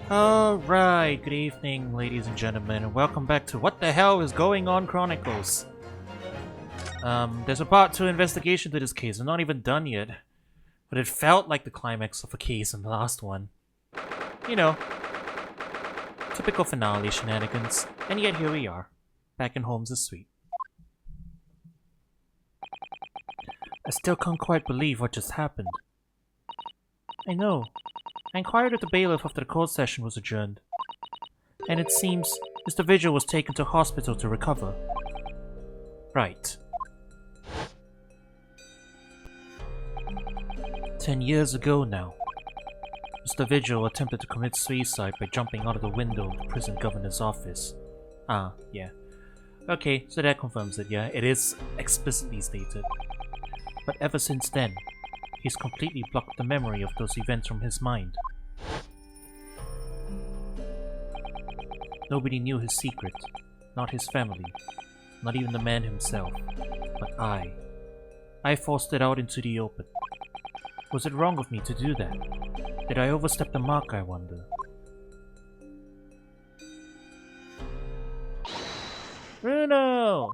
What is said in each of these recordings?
Alright, good evening, ladies and gentlemen, and welcome back to What the Hell is Going On Chronicles. There's a part 2 investigation to this case. I'm not even done yet, but it felt like the climax of a case in the last one. You know, typical finale shenanigans, and yet here we are, back in Holmes' suite. I still can't quite believe what just happened. I know. I inquired at the bailiff after the court session was adjourned, and it seems Mr. Vigil was taken to hospital to recover. Right. 10 years ago now, Mr. Vigil attempted to commit suicide by jumping out of the window of the prison governor's office. Ah, yeah. Okay, so that confirms it, yeah. It is explicitly stated. But ever since then, he's completely blocked the memory of those events from his mind. Nobody knew his secret, not his family, not even the man himself, but I. I forced it out into the open. Was it wrong of me to do that? Did I overstep the mark, I wonder? Bruno!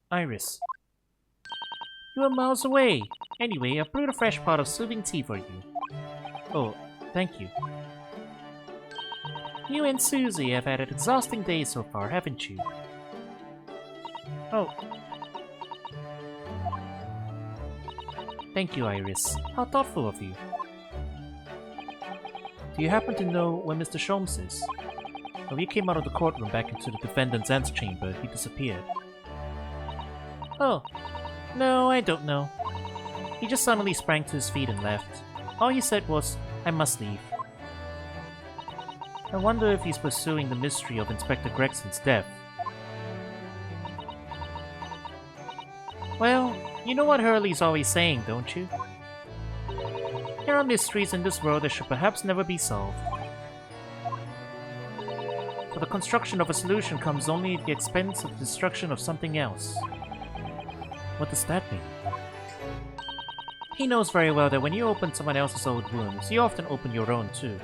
Iris. You are miles away. Anyway, I brewed a fresh pot of soothing tea for you. Oh, thank you. You and Susie have had an exhausting day so far, haven't you? Oh. Thank you, Iris. How thoughtful of you. Do you happen to know where Mr. Sholmes is? When we came out of the courtroom back into the defendant's antechamber, he disappeared. Oh. No, I don't know. He just suddenly sprang to his feet and left. All he said was, I must leave. I wonder if he's pursuing the mystery of Inspector Gregson's death. Well, you know what Hurley's always saying, don't you? There are mysteries in this world that should perhaps never be solved. For the construction of a solution comes only at the expense of the destruction of something else. What does that mean? He knows very well that when you open someone else's old wounds, you often open your own too.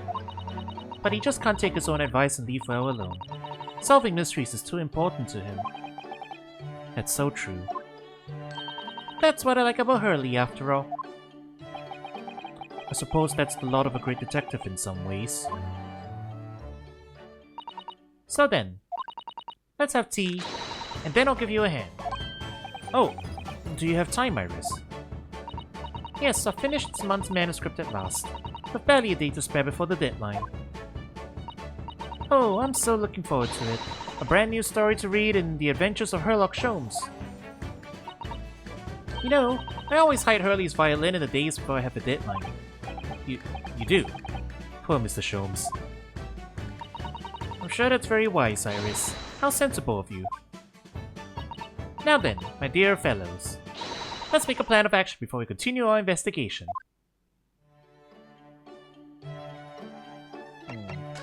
But he just can't take his own advice and leave well alone. Solving mysteries is too important to him. That's so true. That's what I like about Hurley, after all. I suppose that's the lot of a great detective in some ways. So then, let's have tea, and then I'll give you a hand. Oh, do you have time, Iris? Yes, I finished this month's manuscript at last, with barely a day to spare before the deadline. Oh, I'm so looking forward to it. A brand new story to read in The Adventures of Sherlock Sholmes. You know, I always hide Hurley's violin in the days before I have a deadline. You do? Poor Mr. Sholmes. I'm sure that's very wise, Iris. How sensible of you. Now then, my dear fellows, let's make a plan of action before we continue our investigation.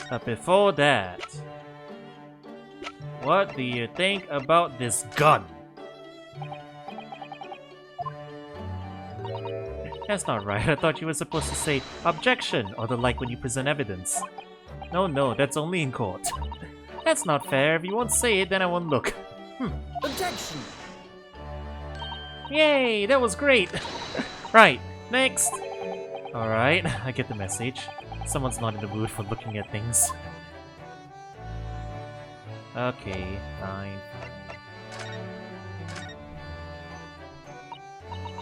But before that, what do you think about this gun? That's not right. I thought you were supposed to say objection or the like when you present evidence. No, that's only in court. That's not fair. If you won't say it, then I won't look. Objection! Yay, that was great! Right, next! Alright, I get the message. Someone's not in the mood for looking at things. Okay, fine.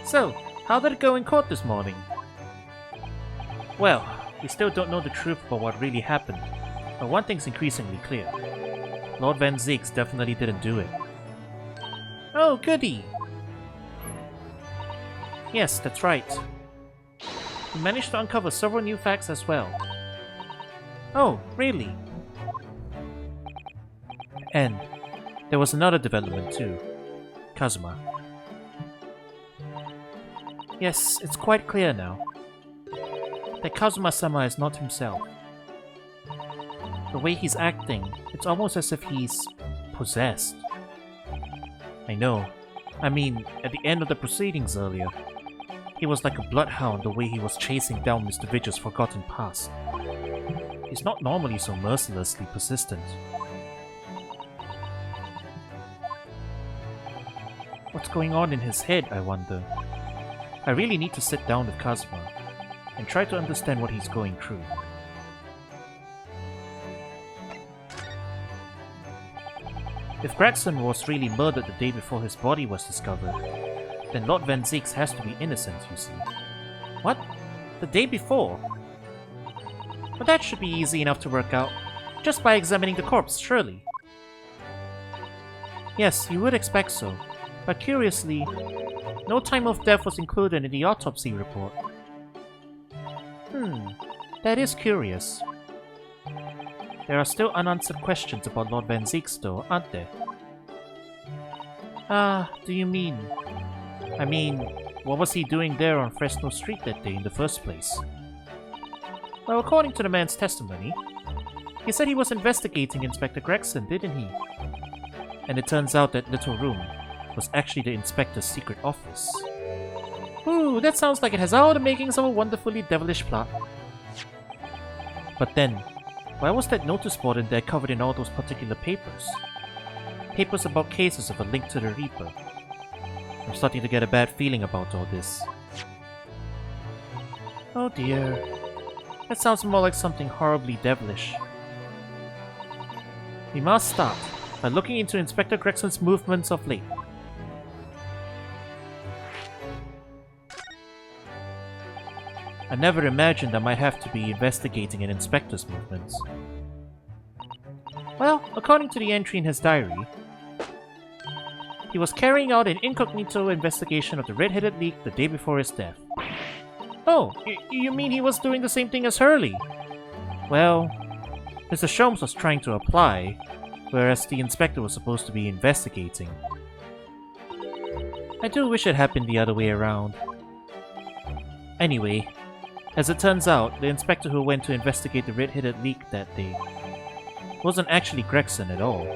So, how did it go in court this morning? Well, we still don't know the truth about what really happened, but one thing's increasingly clear. Lord Van Zieks definitely didn't do it. Oh, goody! Yes, that's right. We managed to uncover several new facts as well. Oh, really? And there was another development too. Kazuma. Yes, it's quite clear now that Kazuma-sama is not himself. The way he's acting, it's almost as if he's possessed. I know. I mean, at the end of the proceedings earlier, He was like a bloodhound the way he was chasing down Mr. Vigil's forgotten past. He's not normally so mercilessly persistent. What's going on in his head, I wonder? I really need to sit down with Kazuma and try to understand what he's going through. If Gregson was really murdered the day before his body was discovered, then Lord Van Zieks has to be innocent, you see. What? The day before? But that should be easy enough to work out, just by examining the corpse, surely. Yes, you would expect so, but curiously, no time of death was included in the autopsy report. That is curious. There are still unanswered questions about Lord Van Zieks though, aren't there? Ah, do you mean? I mean, what was he doing there on Fresno Street that day in the first place? Well, according to the man's testimony, he said he was investigating Inspector Gregson, didn't he? And it turns out that little room was actually the inspector's secret office. Ooh, that sounds like it has all the makings of a wonderfully devilish plot. But then, why was that notice board in there covered in all those particular papers? Papers about cases of a link to the Reaper. I'm starting to get a bad feeling about all this. Oh dear. That sounds more like something horribly devilish. We must start by looking into Inspector Gregson's movements of late. I never imagined I might have to be investigating an inspector's movements. Well, according to the entry in his diary, he was carrying out an incognito investigation of the red-headed leak the day before his death. Oh, you mean he was doing the same thing as Hurley? Well, Mr. Sholmes was trying to apply, whereas the inspector was supposed to be investigating. I do wish it happened the other way around. Anyway, as it turns out, the inspector who went to investigate the red-headed leak that day wasn't actually Gregson at all.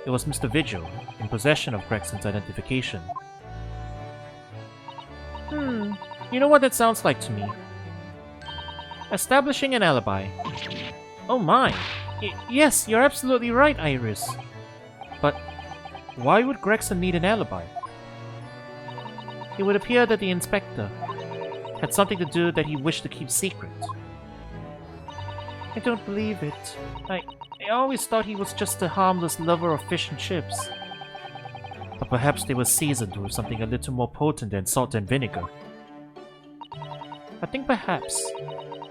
It was Mr. Vigil, in possession of Gregson's identification. You know what that sounds like to me? Establishing an alibi. Oh my! Yes, you're absolutely right, Iris. But why would Gregson need an alibi? It would appear that the inspector had something to do that he wished to keep secret. I don't believe it. I always thought he was just a harmless lover of fish and chips. But perhaps they were seasoned with something a little more potent than salt and vinegar. I think perhaps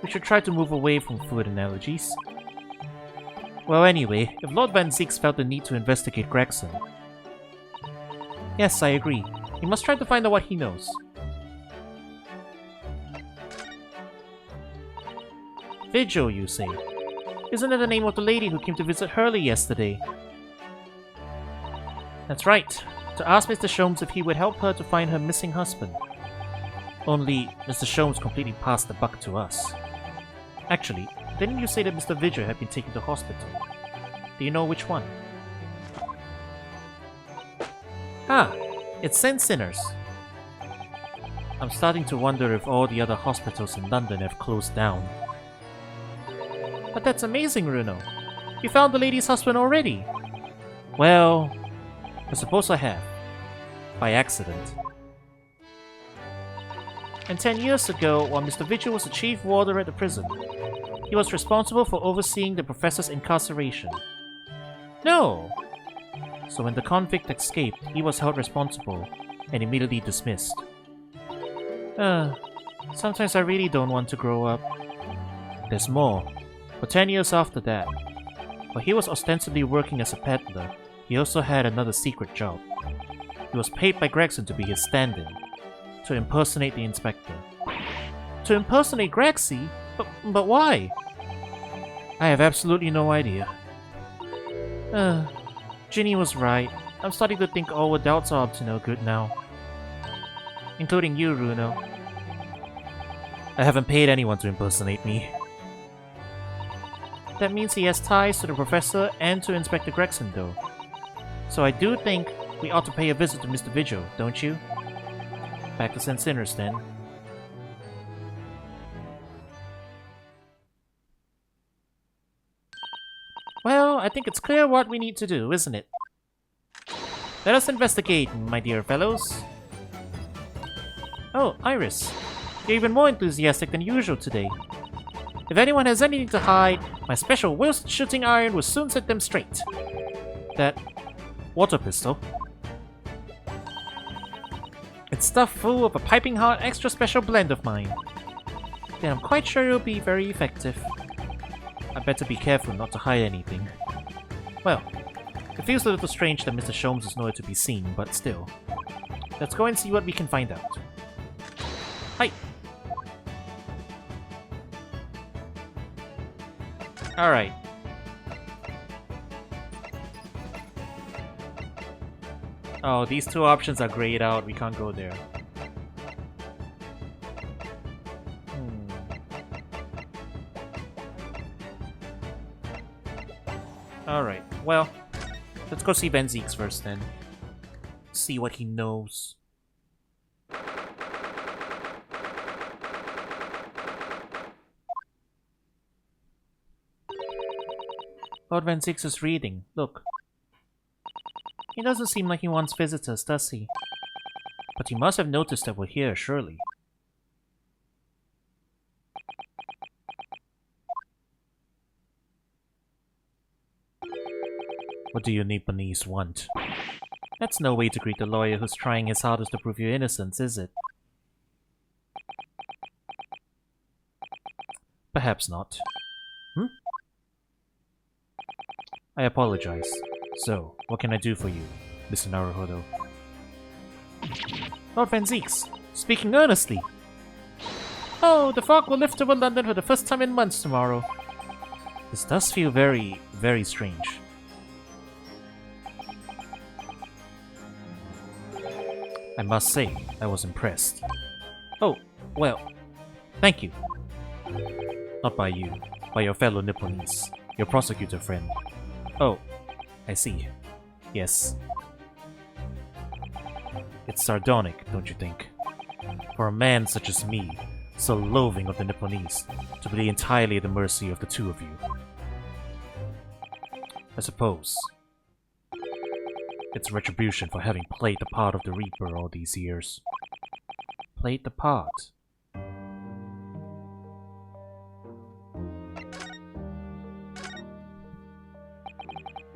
we should try to move away from food analogies. Well, anyway, if Lord Van Zieks felt the need to investigate Gregson... Yes, I agree. We must try to find out what he knows. Vigil, you say? Isn't it the name of the lady who came to visit Hurley yesterday? That's right, to ask Mr. Sholmes if he would help her to find her missing husband. Only, Mr. Sholmes completely passed the buck to us. Actually, didn't you say that Mr. Vigil had been taken to hospital? Do you know which one? Ah, it's St. Sinners. I'm starting to wonder if all the other hospitals in London have closed down. But that's amazing, Runo. You found the lady's husband already. Well, I suppose I have. By accident. And 10 years ago, while Mr. Vigil was the chief warder at the prison, he was responsible for overseeing the professor's incarceration. No! So when the convict escaped, he was held responsible and immediately dismissed. Sometimes I really don't want to grow up. There's more. For 10 years after that, while he was ostensibly working as a peddler, he also had another secret job. He was paid by Gregson to be his stand-in, to impersonate the inspector. To impersonate Gregsy? But why? I have absolutely no idea. Ginny was right. I'm starting to think all our doubts are up to no good now. Including you, Runo. I haven't paid anyone to impersonate me. That means he has ties to the professor and to Inspector Gregson, though. So I do think we ought to pay a visit to Mr. Vigil, don't you? Back to St. Sinners, then. I think it's clear what we need to do, isn't it? Let us investigate, my dear fellows. Oh, Iris. You're even more enthusiastic than usual today. If anyone has anything to hide, my special whilst shooting iron will soon set them straight. That water pistol. It's stuffed full of a piping hot extra special blend of mine. Then I'm quite sure it'll be very effective. I better be careful not to hide anything. Well, it feels a little strange that Mr. Sholmes is nowhere to be seen, but still. Let's go and see what we can find out. Hi! Alright. Oh, these two options are grayed out. We can't go there. Alright, well, let's go see Ben Zeeks first then. See what he knows. Lord Van Zeeks is reading. Look. He doesn't seem like he wants visitors, does he? But he must have noticed that we're here, surely. What do you Nipponese want? That's no way to greet a lawyer who's trying his hardest to prove your innocence, is it? Perhaps not. Hmm? I apologize. So, what can I do for you, Mr. Naruhodo? Lord Van Zeeks, speaking earnestly. Oh, the fog will lift over London for the first time in months tomorrow. This does feel very, very strange. I must say, I was impressed. Oh, well, thank you. Not by you, by your fellow Nipponese, your prosecutor friend. Oh, I see. Yes. It's sardonic, don't you think? For a man such as me, so loathing of the Nipponese, to be entirely at the mercy of the two of you. I suppose. It's retribution for having played the part of the Reaper all these years. Played the part?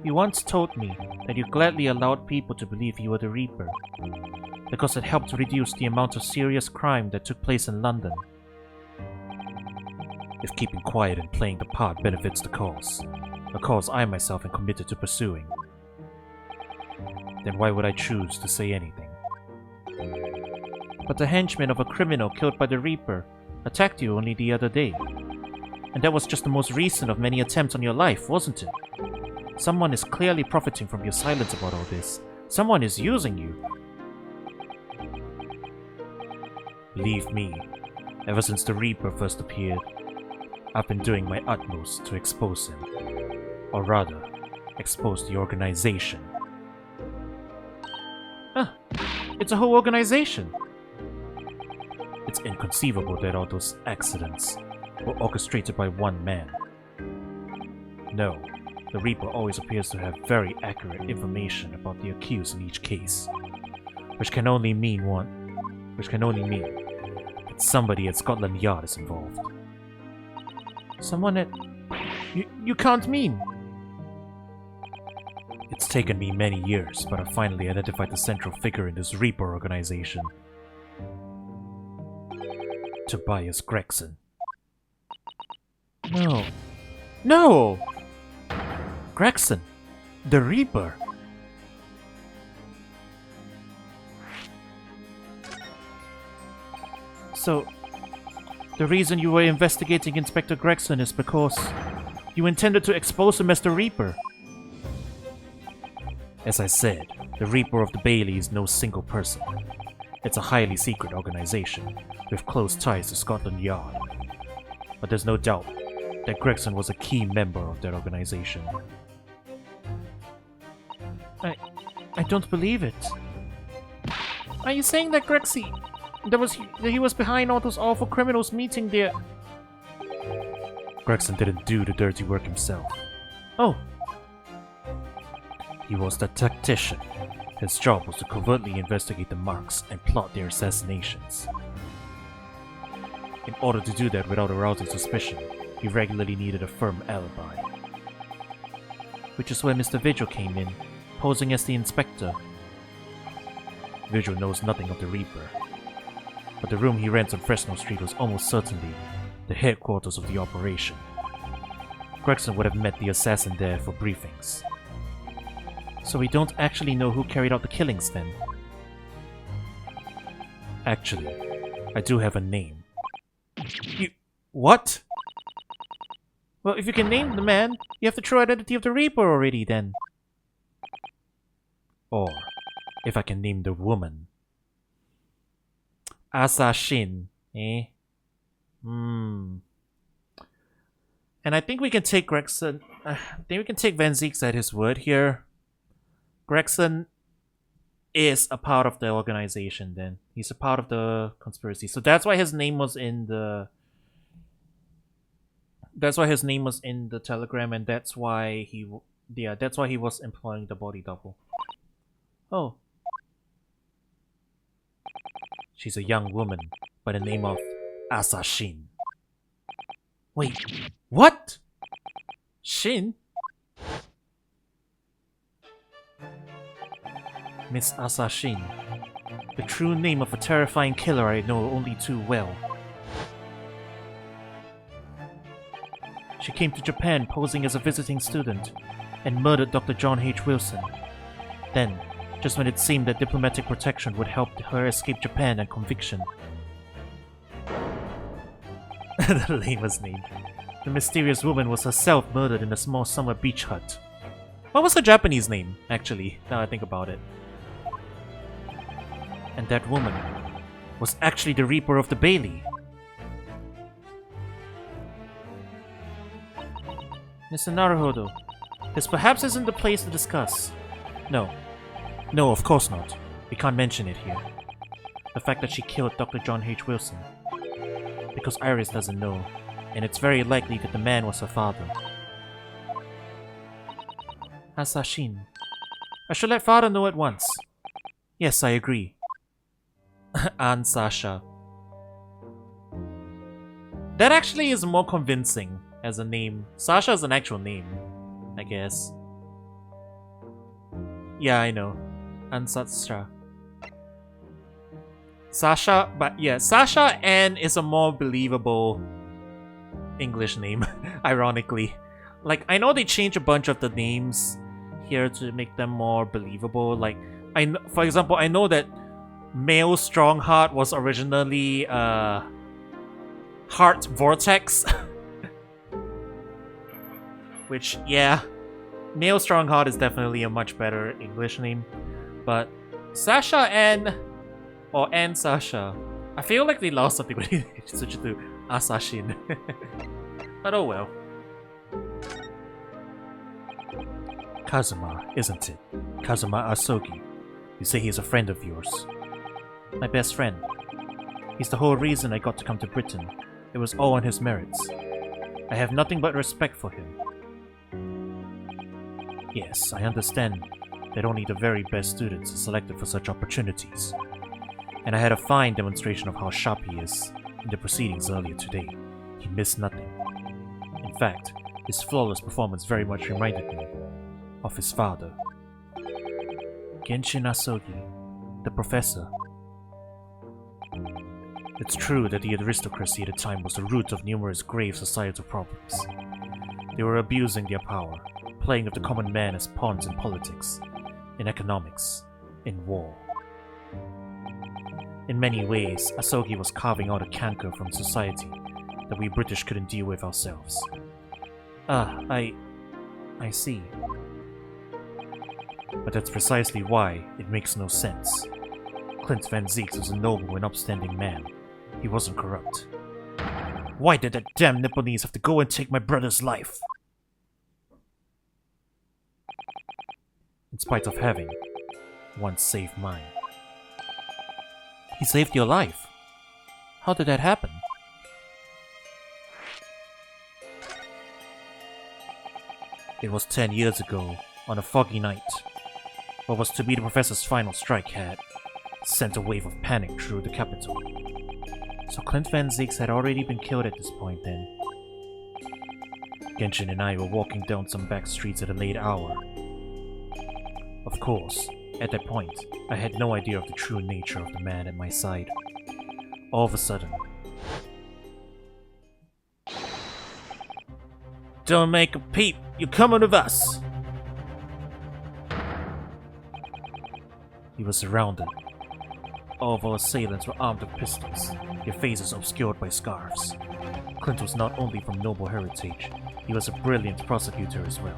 You once told me that you gladly allowed people to believe you were the Reaper, because it helped reduce the amount of serious crime that took place in London. If keeping quiet and playing the part benefits the cause, a cause I myself am committed to pursuing, then why would I choose to say anything? But the henchman of a criminal killed by the Reaper attacked you only the other day, and that was just the most recent of many attempts on your life, wasn't it? Someone is clearly profiting from your silence about all this. Someone is using you. Believe me, ever since the Reaper first appeared, I've been doing my utmost to expose him. Or rather, expose the organization. Ah, it's a whole organization! It's inconceivable that all those accidents were orchestrated by one man. No. The Reaper always appears to have very accurate information about the accused in each case, which can only mean that somebody at Scotland Yard is involved. Someone at... You can't mean... It's taken me many years, but I finally identified the central figure in this Reaper organization. Tobias Gregson. No. No! Gregson, the Reaper. So, the reason you were investigating Inspector Gregson is because you intended to expose him as the Reaper. As I said, the Reaper of the Bailey is no single person. It's a highly secret organization, with close ties to Scotland Yard. But there's no doubt that Gregson was a key member of that organization. I don't believe it. Are you saying that he was behind all those awful criminals meeting there? Gregson didn't do the dirty work himself. Oh, He was the tactician. His job was to covertly investigate the marks and plot their assassinations. In order to do that without arousing suspicion, he regularly needed a firm alibi. Which is where Mr. Vigil came in, posing as the inspector. Vigil knows nothing of the Reaper, but the room he rents on Fresno Street was almost certainly the headquarters of the operation. Gregson would have met the assassin there for briefings. So we don't actually know who carried out the killings then? Actually, I do have a name. You... what? Well, if you can name the man, you have the true identity of the Reaper already then. Or, if I can name the woman. Assassin, eh? And I think we can take Gregson... I think we can take Van Zieks at his word here. Gregson is a part of the organization then. He's a part of the conspiracy. So that's why his name was in the... that's why his name was in the telegram, and that's why he... yeah, that's why he was employing the body double. Oh. She's a young woman by the name of Assassin. Wait, what? Shin? Miss Assassin. The true name of a terrifying killer I know only too well. She came to Japan posing as a visiting student and murdered Dr. John H. Wilson. Then, just when it seemed that diplomatic protection would help her escape Japan and conviction. The lamest name. The mysterious woman was herself murdered in a small summer beach hut. What was her Japanese name, actually, now I think about it? And that woman was actually the Reaper of the Bailey. Mr. Naruhodo, this perhaps isn't the place to discuss. No. No, of course not. We can't mention it here. The fact that she killed Dr. John H. Wilson. Because Iris doesn't know, and it's very likely that the man was her father. Assassin. I should let father know at once. Yes, I agree. Aunt Sasha. That actually is more convincing as a name. Sasha is an actual name, I guess. Yeah, I know. Aunt Sasha. Sasha, but yeah, Sasha Ann is a more believable English name, ironically. Like, I know they changed a bunch of the names here to make them more believable. Like, for example, I know that Male Strongheart was originally Heart Vortex. Which, yeah, Male Strongheart is definitely a much better English name. But Sasha Ann, or Ann Sasha, I feel like they lost something when they switched it to Assassin. But oh well. Kazuma, isn't it? Kazuma Asogi. You say he's a friend of yours. My best friend. He's the whole reason I got to come to Britain. It was all on his merits. I have nothing but respect for him. Yes, I understand that only the very best students are selected for such opportunities. And I had a fine demonstration of how sharp he is in the proceedings earlier today. He missed nothing. In fact, his flawless performance very much reminded me of his father. Genshin Asogi, the professor. It's true that the aristocracy at the time was the root of numerous grave societal problems. They were abusing their power, playing with the common man as pawns in politics, in economics, in war. In many ways, Asogi was carving out a canker from society that we British couldn't deal with ourselves. Ah, I see. But that's precisely why it makes no sense. Clint Van Zieks was a noble and upstanding man. He wasn't corrupt. Why did that damn Nipponese have to go and take my brother's life? In spite of having once saved mine. He saved your life? How did that happen? It was 10 years ago, on a foggy night. What was to be the professor's final strike had sent a wave of panic through the capital. So Clint Van Zieks had already been killed at this point then. Genshin and I were walking down some back streets at a late hour. Of course, at that point, I had no idea of the true nature of the man at my side. All of a sudden... "Don't make a peep! You're coming with us!" He was surrounded. All of our assailants were armed with pistols, their faces obscured by scarves. Clint was not only from noble heritage, he was a brilliant prosecutor as well.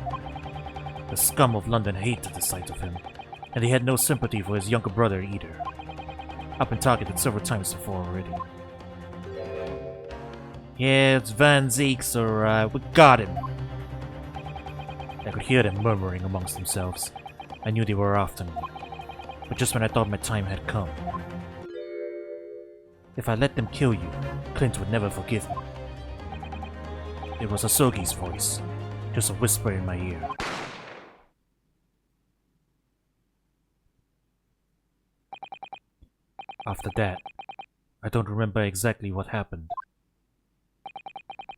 The scum of London hated the sight of him, and they had no sympathy for his younger brother either. I've been targeted several times before already. "Yeah, it's Van Zieks, alright, we got him." I could hear them murmuring amongst themselves. I knew they were after me. But just when I thought my time had come. "If I let them kill you, Clint would never forgive me." It was Asogi's voice, just a whisper in my ear. After that, I don't remember exactly what happened.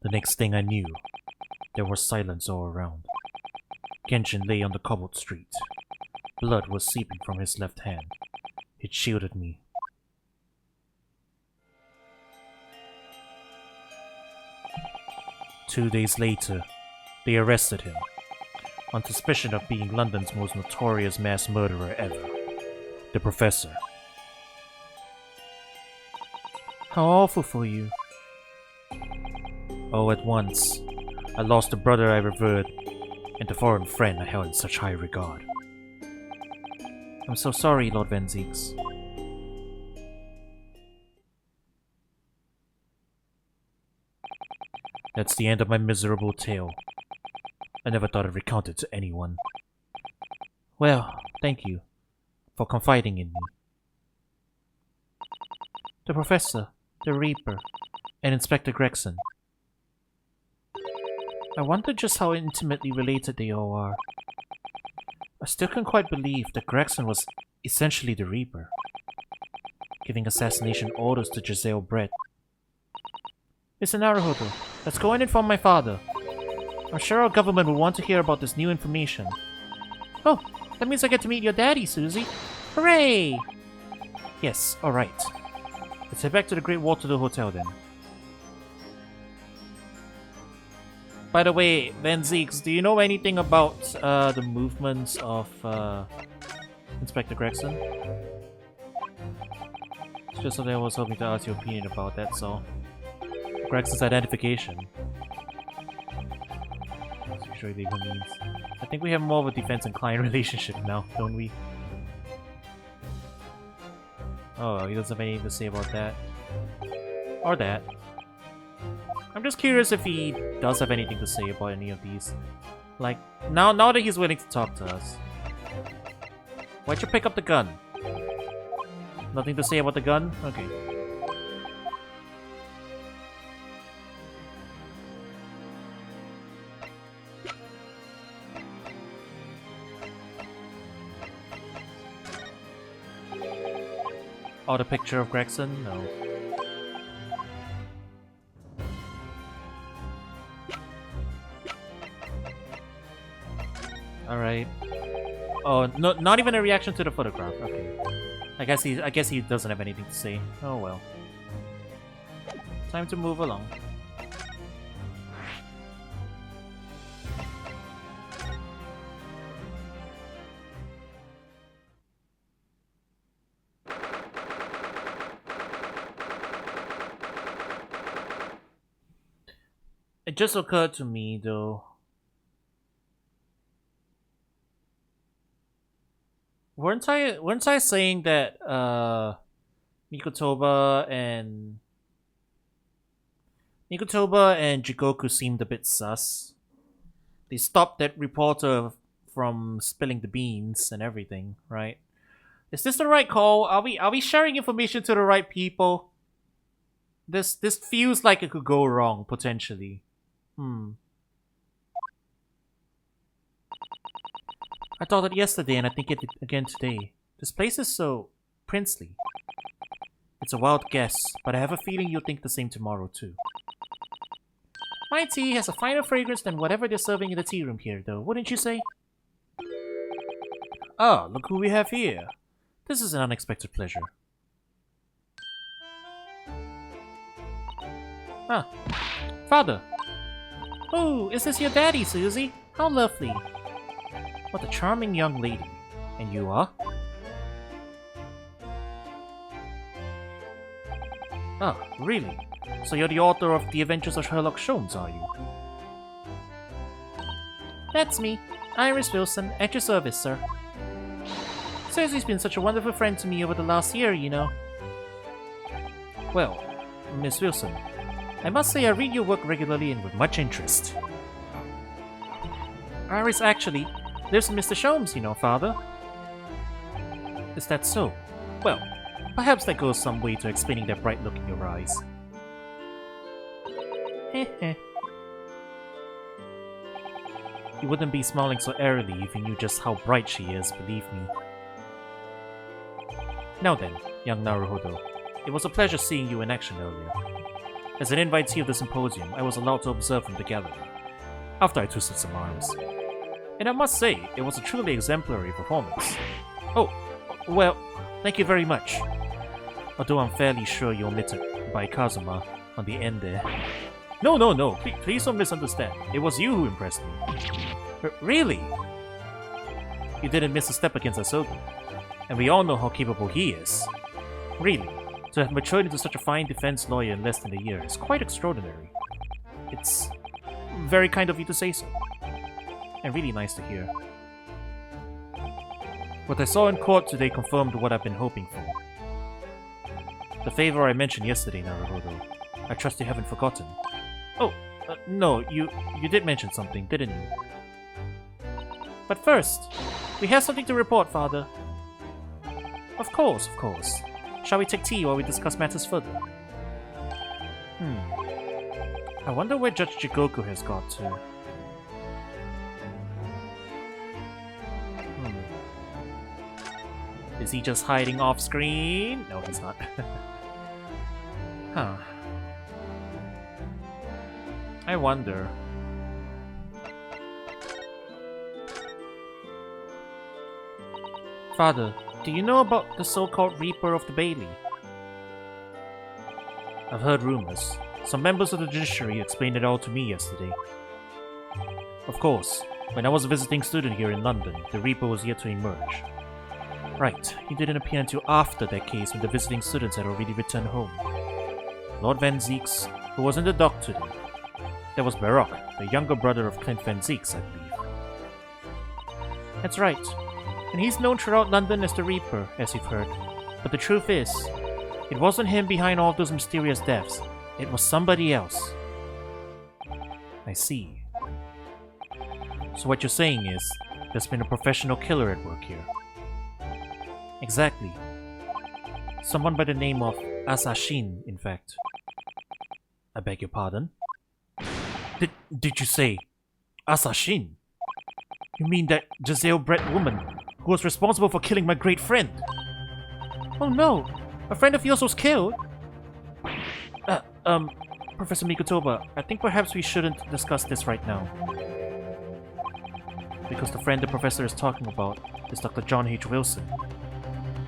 The next thing I knew, there was silence all around. Genshin lay on the cobbled street. Blood was seeping from his left hand. It shielded me. Two days later, they arrested him, on suspicion of being London's most notorious mass murderer ever, the Professor. How awful for you. All at once, I lost the brother I revered, and the foreign friend I held in such high regard. I'm so sorry, Lord Van Zieks. That's the end of my miserable tale. I never thought I'd recount it to anyone. Well, thank you for confiding in me. The Professor, the Reaper, and Inspector Gregson. I wonder just how intimately related they all are. I still can't quite believe that Gregson was essentially the Reaper, giving assassination orders to Giselle Brett. Mr. Naruhodo, let's go and inform my father. I'm sure our government will want to hear about this new information. Oh, that means I get to meet your daddy, Susie. Hooray! Yes, alright. Let's head back to the Great Waterloo Hotel then. By the way, Van Zieks, do you know anything about the movements of Inspector Gregson? It's just something I was hoping to ask your opinion about, that's all. Gregson's identification. Let's show you the means. I think we have more of a defense and client relationship now, don't we? Oh, he doesn't have anything to say about that. Or that. I'm just curious if he does have anything to say about any of these. Like, now that he's willing to talk to us. Why'd you pick up the gun? Nothing to say about the gun? Okay. Oh, the picture of Gregson? No. Alright. Oh, no, not even a reaction to the photograph. Okay. I guess he doesn't have anything to say. Oh well. Time to move along. It just occurred to me though. Weren't I saying that Mikotoba and Jigoku seemed a bit sus? They stopped that reporter from spilling the beans and everything, right? Is this the right call? Are we sharing information to the right people? This feels like it could go wrong potentially. I thought it yesterday and I think it again today. This place is so princely. It's a wild guess, but I have a feeling you'll think the same tomorrow too. My tea has a finer fragrance than whatever they're serving in the tea room here, though, wouldn't you say? Ah, look who we have here. This is an unexpected pleasure. Ah, Father! Oh, is this your daddy, Susie? How lovely. What a charming young lady. And you are? Ah, really? So you're the author of The Adventures of Sherlock Holmes, are you? That's me, Iris Wilson, at your service, sir. Susie's been such a wonderful friend to me over the last year, you know. Well, Miss Wilson, I must say I read your work regularly and with much interest. Iris actually lives in Mr. Sholmes, you know, Father. Is that so? Well, perhaps that goes some way to explaining that bright look in your eyes. Heh. You wouldn't be smiling so airily if you knew just how bright she is, believe me. Now then, young Naruhodo, it was a pleasure seeing you in action earlier. As an invitee of the symposium, I was allowed to observe from the gallery, after I twisted some arms. And I must say, it was a truly exemplary performance. Oh, well, thank you very much. Although I'm fairly sure you omitted by Kazuma on the end there. No, please don't misunderstand. It was you who impressed me. Really? You didn't miss a step against Asogi. And we all know how capable he is. Really, to have matured into such a fine defense lawyer in less than a year is quite extraordinary. It's very kind of you to say so. And really nice to hear. What I saw in court today confirmed what I've been hoping for. The favor I mentioned yesterday, Naruhodo. I trust you haven't forgotten. Oh, no, you did mention something, didn't you? But first, we have something to report, Father. Of course. Shall we take tea while we discuss matters further? I wonder where Judge Jigoku has got to. Is he just hiding off screen? No, he's not. Huh. I wonder. Father, do you know about the so-called Reaper of the Bailey? I've heard rumors. Some members of the judiciary explained it all to me yesterday. Of course, when I was a visiting student here in London, the Reaper was yet to emerge. Right, he didn't appear until after that case when the visiting students had already returned home. Lord Van Zeeks, who was in the dock today. That was Baroque, the younger brother of Clint Van Zeeks, I believe. That's right. And he's known throughout London as the Reaper, as you've heard. But the truth is, it wasn't him behind all those mysterious deaths. It was somebody else. I see. So what you're saying is, there's been a professional killer at work here. Exactly. Someone by the name of Asashin, in fact. I beg your pardon? Did you say Asashin? You mean that Giselle-bred woman who was responsible for killing my great friend? Oh no! A friend of yours was killed? Professor Mikotoba, I think perhaps we shouldn't discuss this right now. Because the friend the professor is talking about is Dr. John H. Wilson.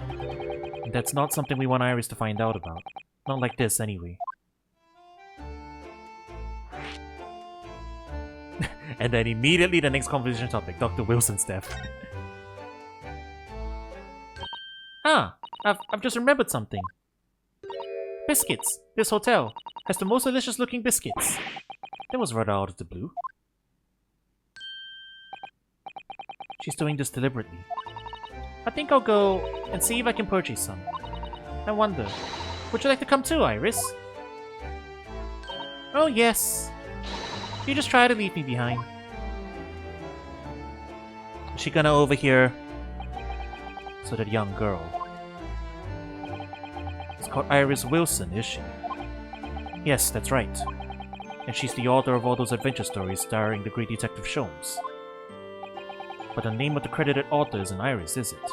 And that's not something we want Iris to find out about. Not like this, anyway. And then immediately the next conversation topic, Dr. Wilson's death. I've just remembered something. Biscuits. This hotel has the most delicious looking biscuits. That was rather out of the blue. She's doing this deliberately. I think I'll go and see if I can purchase some. I wonder, would you like to come too, Iris? Oh yes. You just try to leave me behind. Is she gonna overhear? So that young girl. It's called Iris Wilson, is she? Yes, that's right. And she's the author of all those adventure stories starring the great Detective Sholmes. But the name of the credited author isn't Iris, is it?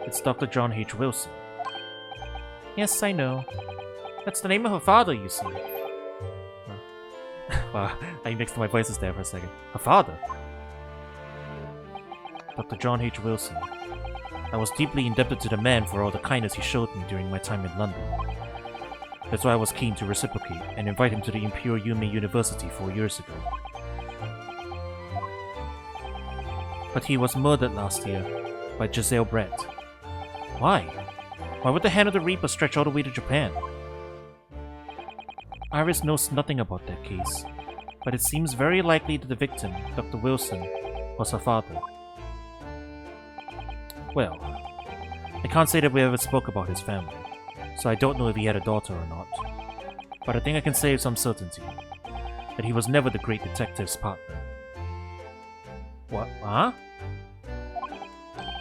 It's Dr. John H. Wilson. Yes, I know. That's the name of her father, you see. Wow, I mixed my voices there for a second. Her father? Dr. John H. Wilson. I was deeply indebted to the man for all the kindness he showed me during my time in London. That's why I was keen to reciprocate and invite him to the Imperial Yume University 4 years ago. But he was murdered last year by Giselle Brett. Why? Why would the Hand of the Reaper stretch all the way to Japan? Iris knows nothing about that case, but it seems very likely that the victim, Dr. Wilson, was her father. Well, I can't say that we ever spoke about his family, so I don't know if he had a daughter or not. But I think I can say with some certainty that he was never the great detective's partner. What? Huh?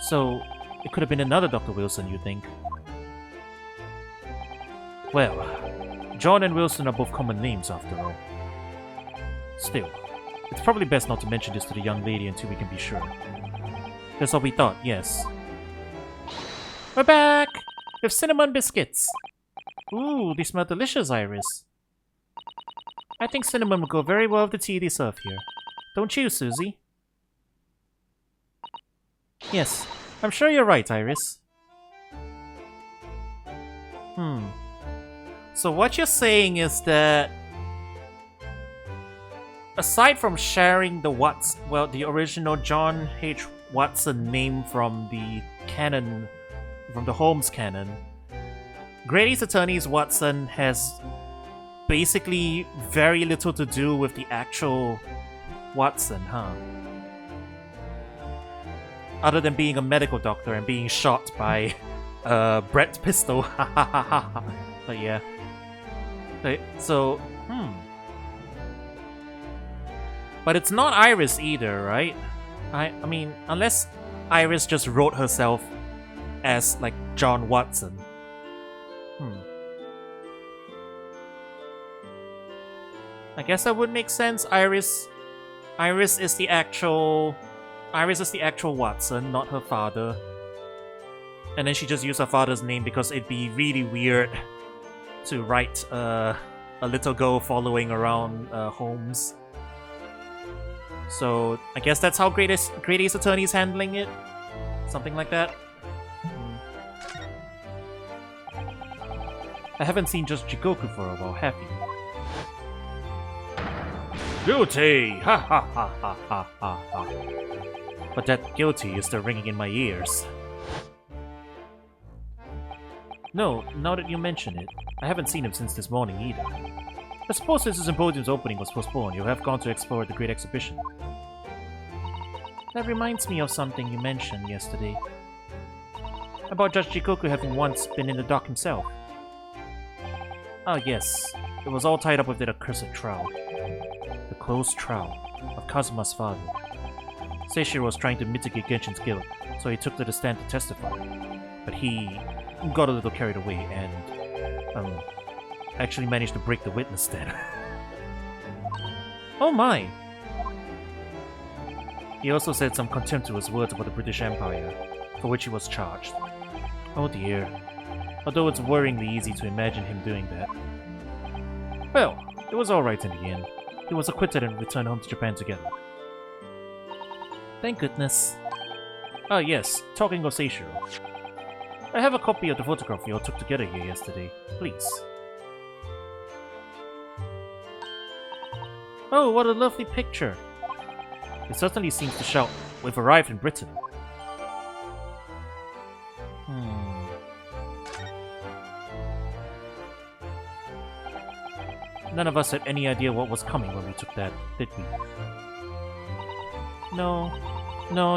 So, it could have been another Dr. Wilson, you think? Well, John and Wilson are both common names after all. Still, it's probably best not to mention this to the young lady until we can be sure. That's what we thought, yes. We're back! With cinnamon biscuits! Ooh, they smell delicious, Iris. I think cinnamon would go very well with the tea they serve here. Don't you, Susie? Yes, I'm sure you're right, Iris. So what you're saying is that aside from sharing the original John H. Watson name from the canon, from the Holmes canon, Great Ace Attorney's Watson has basically very little to do with the actual Watson, huh? Other than being a medical doctor and being shot by Brett Pistol. But yeah. So, But it's not Iris either, right? I mean, unless Iris just wrote herself as, like, John Watson. I guess that would make sense. Iris is the actual Watson, not her father. And then she just used her father's name because it'd be really weird to write a little girl following around Holmes. So I guess that's how Great Ace Attorney is handling it. Something like that. I haven't seen just Jigoku for a while, have you? Guilty! Ha ha ha ha ha ha ha. But that guilty is still ringing in my ears. No, now that you mention it, I haven't seen him since this morning either. I suppose since the symposium's opening was postponed, you'll have gone to explore the Great Exhibition. That reminds me of something you mentioned yesterday. About Judge Jigoku having once been in the dock himself. Ah yes, it was all tied up with that accursed trial. The closed trial of Kazuma's father. Seishiro was trying to mitigate Genshin's guilt, so he took to the stand to testify. But he got a little carried away and actually managed to break the witness stand. Oh my! He also said some contemptuous words about the British Empire, for which he was charged. Oh dear. Although it's worryingly easy to imagine him doing that. Well, it was alright in the end. He was acquitted and returned home to Japan together. Thank goodness. Ah yes, talking of Seishiro. I have a copy of the photograph we all took together here yesterday. Please. Oh, what a lovely picture. It certainly seems to shout, "We've arrived in Britain." None of us had any idea what was coming when we took that, did we? No,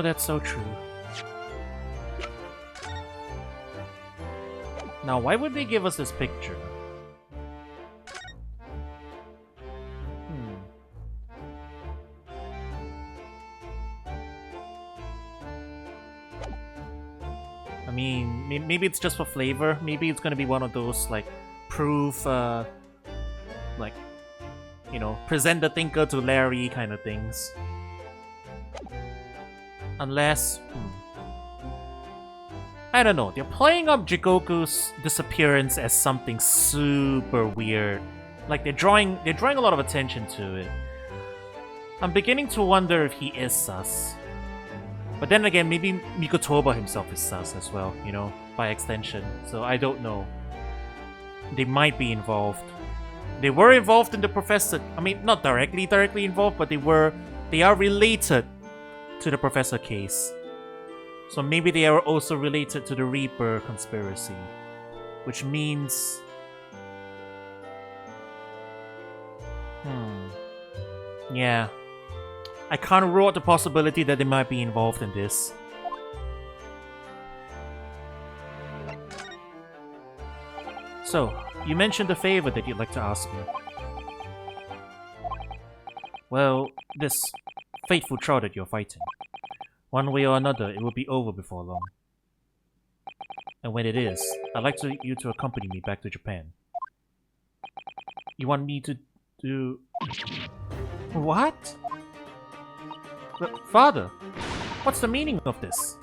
that's so true. Now, why would they give us this picture? I mean, maybe it's just for flavor. Maybe it's gonna be one of those, like, proof, like, you know, present the thinker to Larry kind of things. Unless... I don't know, they're playing up Jigoku's disappearance as something super weird. Like, they're drawing a lot of attention to it. I'm beginning to wonder if he is sus. But then again, maybe Mikotoba himself is sus as well, you know, by extension. So I don't know. They might be involved. They were involved in the Professor... I mean, not directly involved, but they are related to the Professor case. So maybe they are also related to the Reaper conspiracy. Which means... Yeah. I can't rule out the possibility that they might be involved in this. So, you mentioned a favor that you'd like to ask me. Well, this fateful trial that you're fighting. One way or another, it will be over before long. And when it is, I'd like you to accompany me back to Japan. You want me to do... What? But, Father, what's the meaning of this?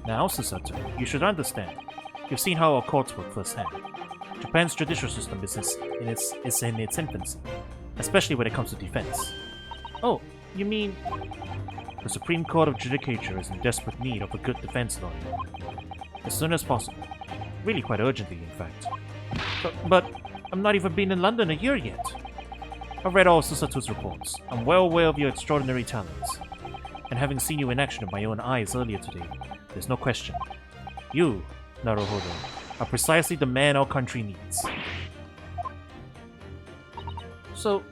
Now, Susato, you should understand. You've seen how our courts work firsthand. Japan's judicial system is in its infancy, especially when it comes to defense. Oh, you mean... The Supreme Court of Judicature is in desperate need of a good defense lawyer. As soon as possible. Really quite urgently, in fact. But I'm not even been in London a year yet. I've read all Susato's reports. I'm well aware of your extraordinary talents. And having seen you in action with my own eyes earlier today, there's no question. You, Naruhodo, are precisely the man our country needs. So,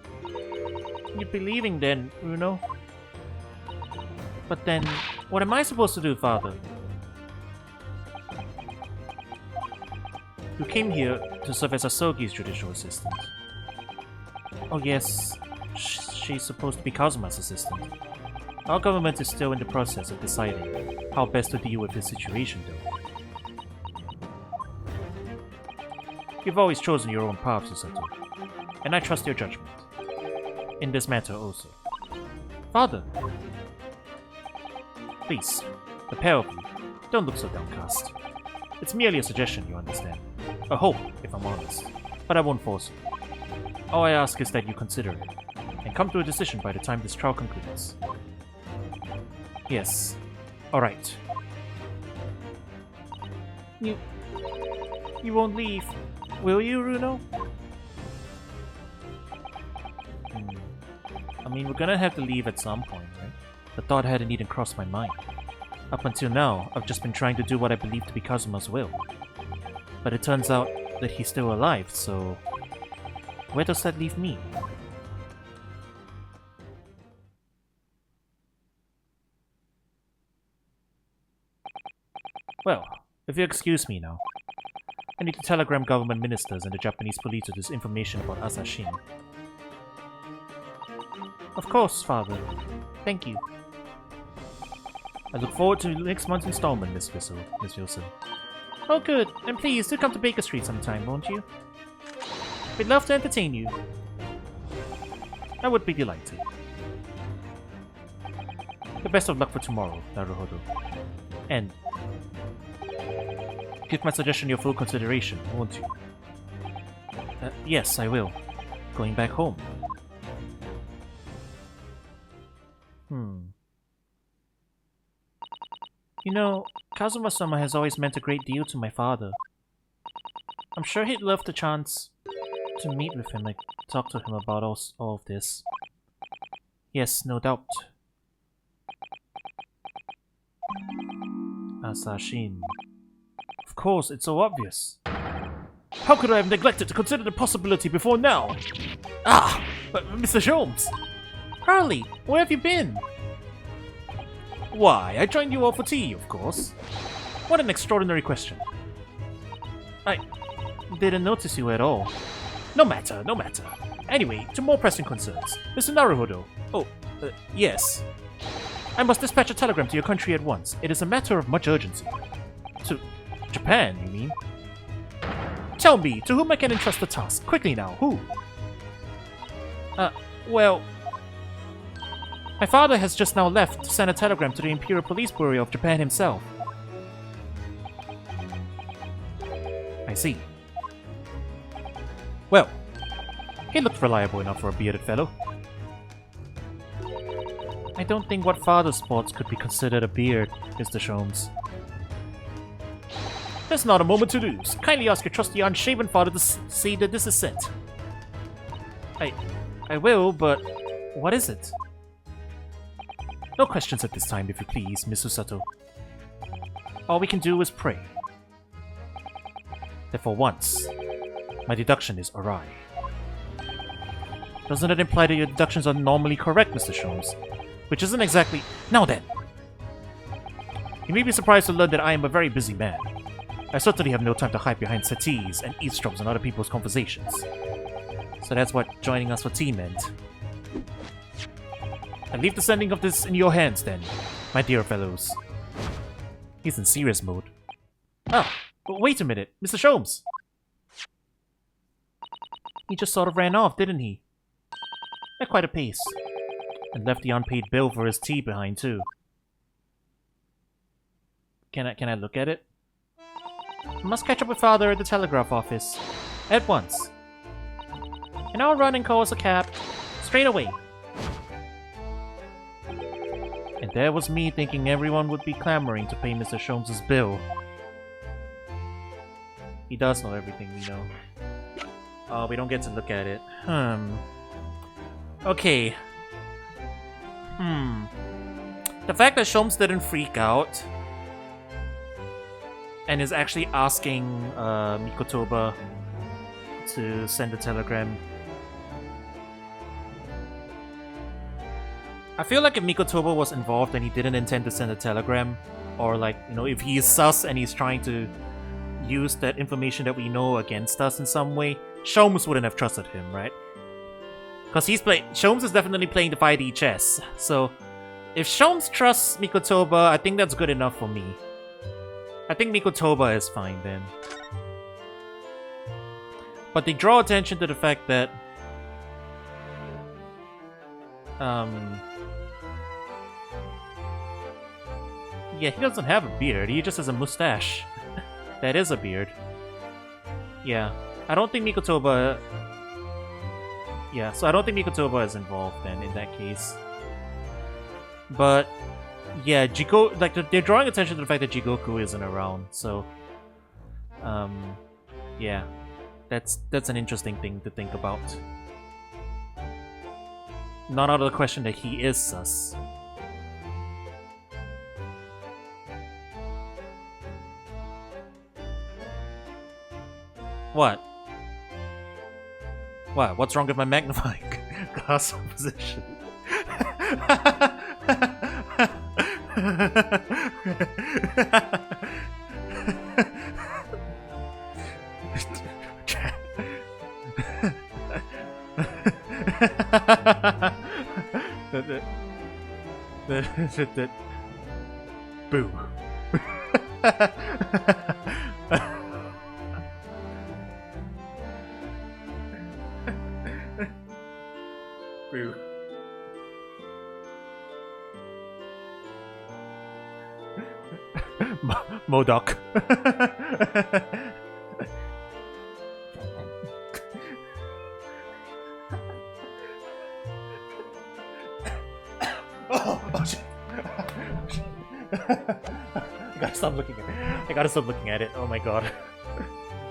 you're believing then, Runo? But then, what am I supposed to do, Father? You came here to serve as Asogi's judicial assistant. Oh yes, she's supposed to be Kazuma's assistant. Our government is still in the process of deciding how best to deal with this situation, though. You've always chosen your own path, Susato, and I trust your judgment. In this matter also. Father! Please, the pair of you, don't look so downcast. It's merely a suggestion, you understand. A hope, if I'm honest. But I won't force you. All I ask is that you consider it, and come to a decision by the time this trial concludes. Yes. Alright. You won't leave, will you, Runo? I mean, we're gonna have to leave at some point, right? The thought hadn't even crossed my mind. Up until now, I've just been trying to do what I believe to be Kazuma's will. But it turns out that he's still alive, so... Where does that leave me? Well, if you excuse me now. I need to telegram government ministers and the Japanese police with this information about Asashin. Of course, Father. Thank you. I look forward to next month's installment, Miss Wilson. Oh good, and please do come to Baker Street sometime, won't you? We'd love to entertain you. I would be delighted. The best of luck for tomorrow, Naruhodo. And give my suggestion your full consideration, won't you? Yes, I will. Going back home. You know, Kazuma-sama has always meant a great deal to my father. I'm sure he'd love the chance to meet with him and talk to him about all of this. Yes, no doubt. Asashin. Of course, it's so obvious. How could I have neglected to consider the possibility before now? Ah! But Mr. Sholmes! Harley, where have you been? Why, I joined you all for tea, of course. What an extraordinary question. I didn't notice you at all. No matter, no matter. Anyway, to more pressing concerns. Mr. Naruhodo. Oh, yes. I must dispatch a telegram to your country at once. It is a matter of much urgency. To Japan, you mean? Tell me, to whom I can entrust the task. Quickly now, who? Well... My father has just now left to send a telegram to the Imperial Police Bureau of Japan himself. I see. Well, he looked reliable enough for a bearded fellow. I don't think what father sports could be considered a beard, Mr. Sholmes. There's not a moment to lose. Kindly ask your trusty unshaven father to see that this is sent. I will, but what is it? No questions at this time, if you please, Miss Usato. All we can do is pray. That for once, my deduction is awry. Doesn't it imply that your deductions are normally correct, Mr. Sholmes? Which isn't exactly... Now then! You may be surprised to learn that I am a very busy man. I certainly have no time to hide behind settees and eavesdrops on other people's conversations. So that's what joining us for tea meant. I leave the sending of this in your hands, then, my dear fellows. He's in serious mode. Ah, but wait a minute, Mr. Sholmes! He just sort of ran off, didn't he? At quite a pace. And left the unpaid bill for his tea behind, too. Can I look at it? I must catch up with father at the telegraph office. At once. And I'll run and call us a cab. Straight away. And there was me thinking everyone would be clamoring to pay Mr. Sholmes' bill. He does know everything we know. Oh, we don't get to look at it. Okay. The fact that Sholmes didn't freak out and is actually asking Mikotoba to send a telegram. I feel like if Mikotoba was involved and he didn't intend to send a telegram, or like, you know, if he is sus and he's trying to use that information that we know against us in some way, Sholmes wouldn't have trusted him, right? Because Sholmes is definitely playing the 5D chess, so if Sholmes trusts Mikotoba, I think that's good enough for me. I think Mikotoba is fine then. But they draw attention to the fact that yeah, he doesn't have a beard, he just has a mustache. That is a beard. Yeah, I don't think Mikotoba... Yeah, so I don't think Mikotoba is involved then, in that case. But, yeah, they're drawing attention to the fact that Jigoku isn't around, so... yeah, that's an interesting thing to think about. Not out of the question that he is sus. What? What? What's wrong with my magnifying glass position? Boo. Boo. Modok. Oh shit. I gotta stop looking at it. Oh my god.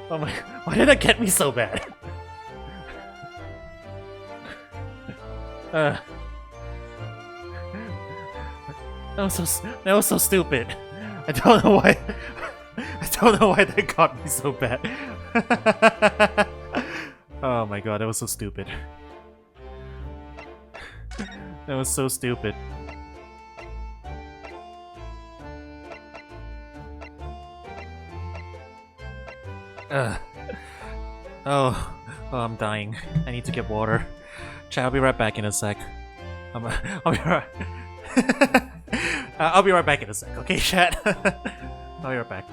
Oh my, why did that get me so bad? That was so stupid. I don't know why. I don't know why that got me so bad. Oh my god, that was so stupid. That was so stupid. Oh, I'm dying. I need to get water. Chat, I'll be right back in a sec. I'll be right. I'll be right back in a sec. Okay, chat. I'll be right back.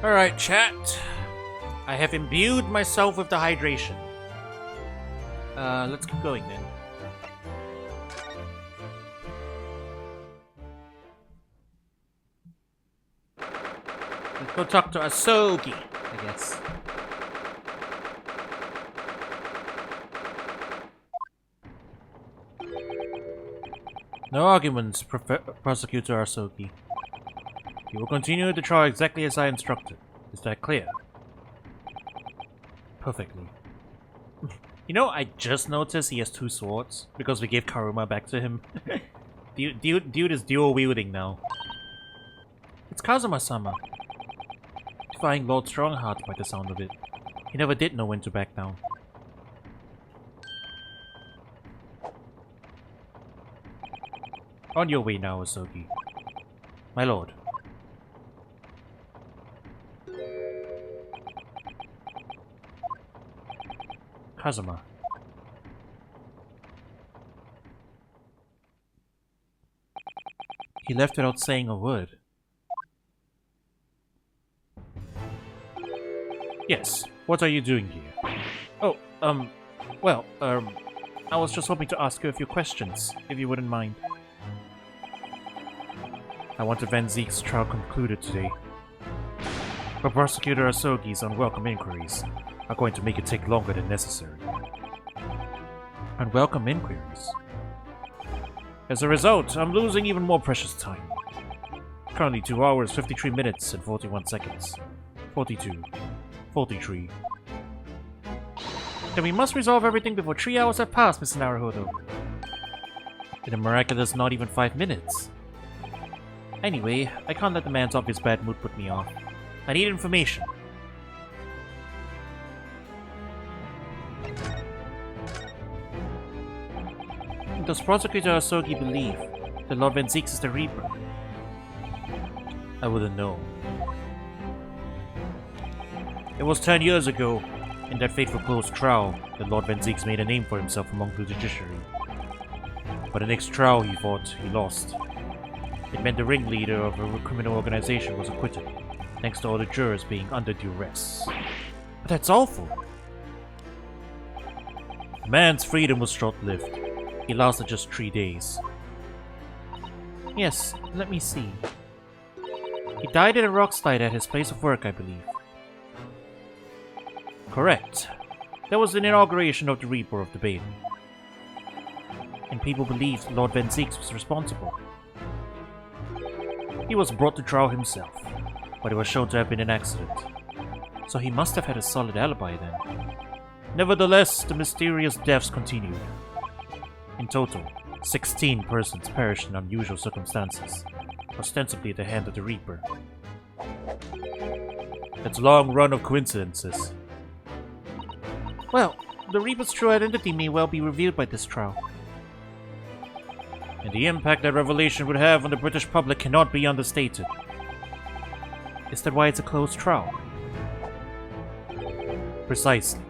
Alright, chat. I have imbued myself with the hydration. Let's keep going then. Let's go talk to Asogi, I guess. No arguments, Prosecutor Asogi. You will continue the trial exactly as I instructed. Is that clear? Perfectly. You know, I just noticed he has 2 swords because we gave Karuma back to him. Dude is dual wielding now. It's Kazuma-sama. Defying Lord Strongheart by the sound of it. He never did know when to back down. On your way now, Asogi. My lord. Kazuma. He left without saying a word. Yes, what are you doing here? Oh, well, I was just hoping to ask you a few questions, if you wouldn't mind. I want Van Zeek's trial concluded today. But Prosecutor Asogi's unwelcome inquiries are going to make it take longer than necessary. Unwelcome inquiries? As a result, I'm losing even more precious time. Currently 2 hours, 53 minutes, and 41 seconds. 42. 43. Then we must resolve everything before 3 hours have passed, Mr. Naruhodo. In a miraculous not even 5 minutes. Anyway, I can't let the man's obvious bad mood put me off. I need information. Does Prosecutor Asogi believe that Lord Van Zeeks is the Reaper? I wouldn't know. It was 10 years ago, in that fateful closed trial, that Lord Van Zeeks made a name for himself among the judiciary. But the next trial he fought, he lost. It meant the ringleader of a criminal organization was acquitted, thanks to all the jurors being under duress. But that's awful! The man's freedom was short-lived. He lasted just 3 days. Yes, let me see. He died in a rock slide at his place of work, I believe. Correct. That was the inauguration of the Reaper of the Bailey. And people believed Lord Van Zeeks was responsible. He was brought to trial himself, but it was shown to have been an accident. So he must have had a solid alibi then. Nevertheless, the mysterious deaths continued. In total, 16 persons perished in unusual circumstances, ostensibly at the hand of the Reaper. That's a long run of coincidences. Well, the Reaper's true identity may well be revealed by this trial. And the impact that revelation would have on the British public cannot be understated. Is that why it's a closed trial? Precisely.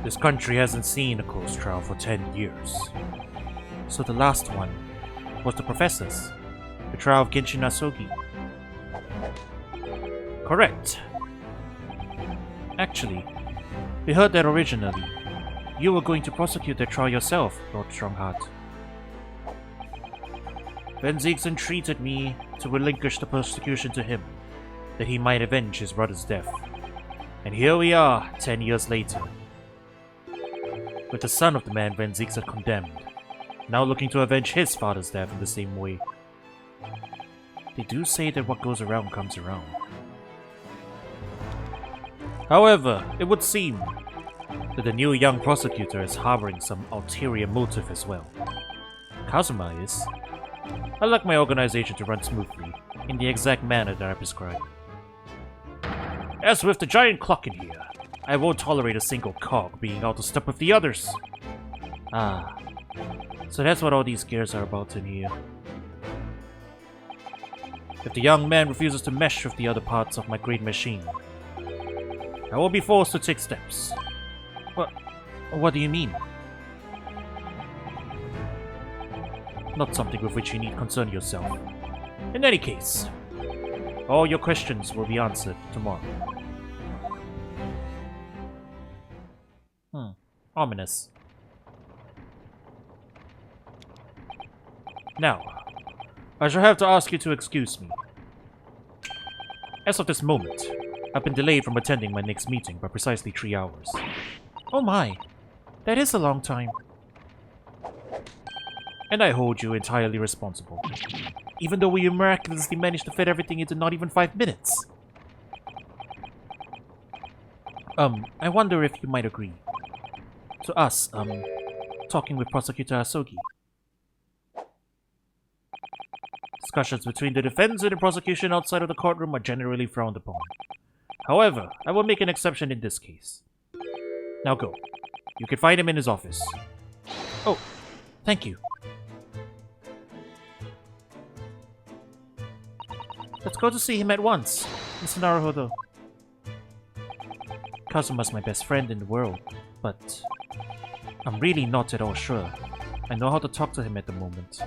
This country hasn't seen a closed trial for 10 years. So the last one was the Professor's, the trial of Genshin Asogi. Correct. Actually, we heard that originally. You were going to prosecute that trial yourself, Lord Strongheart. Van Zeeks entreated me to relinquish the prosecution to him, that he might avenge his brother's death. And here we are, 10 years later. With the son of the man Van Zeeks had condemned, now looking to avenge his father's death in the same way. They do say that what goes around comes around. However, it would seem that the new young prosecutor is harboring some ulterior motive as well. Kazuma is. I'd like my organization to run smoothly, in the exact manner that I prescribe. As with the giant clock in here, I won't tolerate a single cog being out of step with the others. Ah, so that's what all these gears are about in here. If the young man refuses to mesh with the other parts of my great machine, I will be forced to take steps. What do you mean? Not something with which you need concern yourself. In any case, all your questions will be answered tomorrow. Ominous. Now, I shall have to ask you to excuse me. As of this moment, I've been delayed from attending my next meeting by precisely 3 hours. Oh my, that is a long time. And I hold you entirely responsible, even though we miraculously managed to fit everything into not even 5 minutes. I wonder if you might agree to us, talking with Prosecutor Asogi. Discussions between the defense and the prosecution outside of the courtroom are generally frowned upon. However, I will make an exception in this case. Now go. You can find him in his office. Oh, thank you. Let's go to see him at once, Mr. Naruhodo. Kazuma's my best friend in the world, but I'm really not at all sure I know how to talk to him at the moment.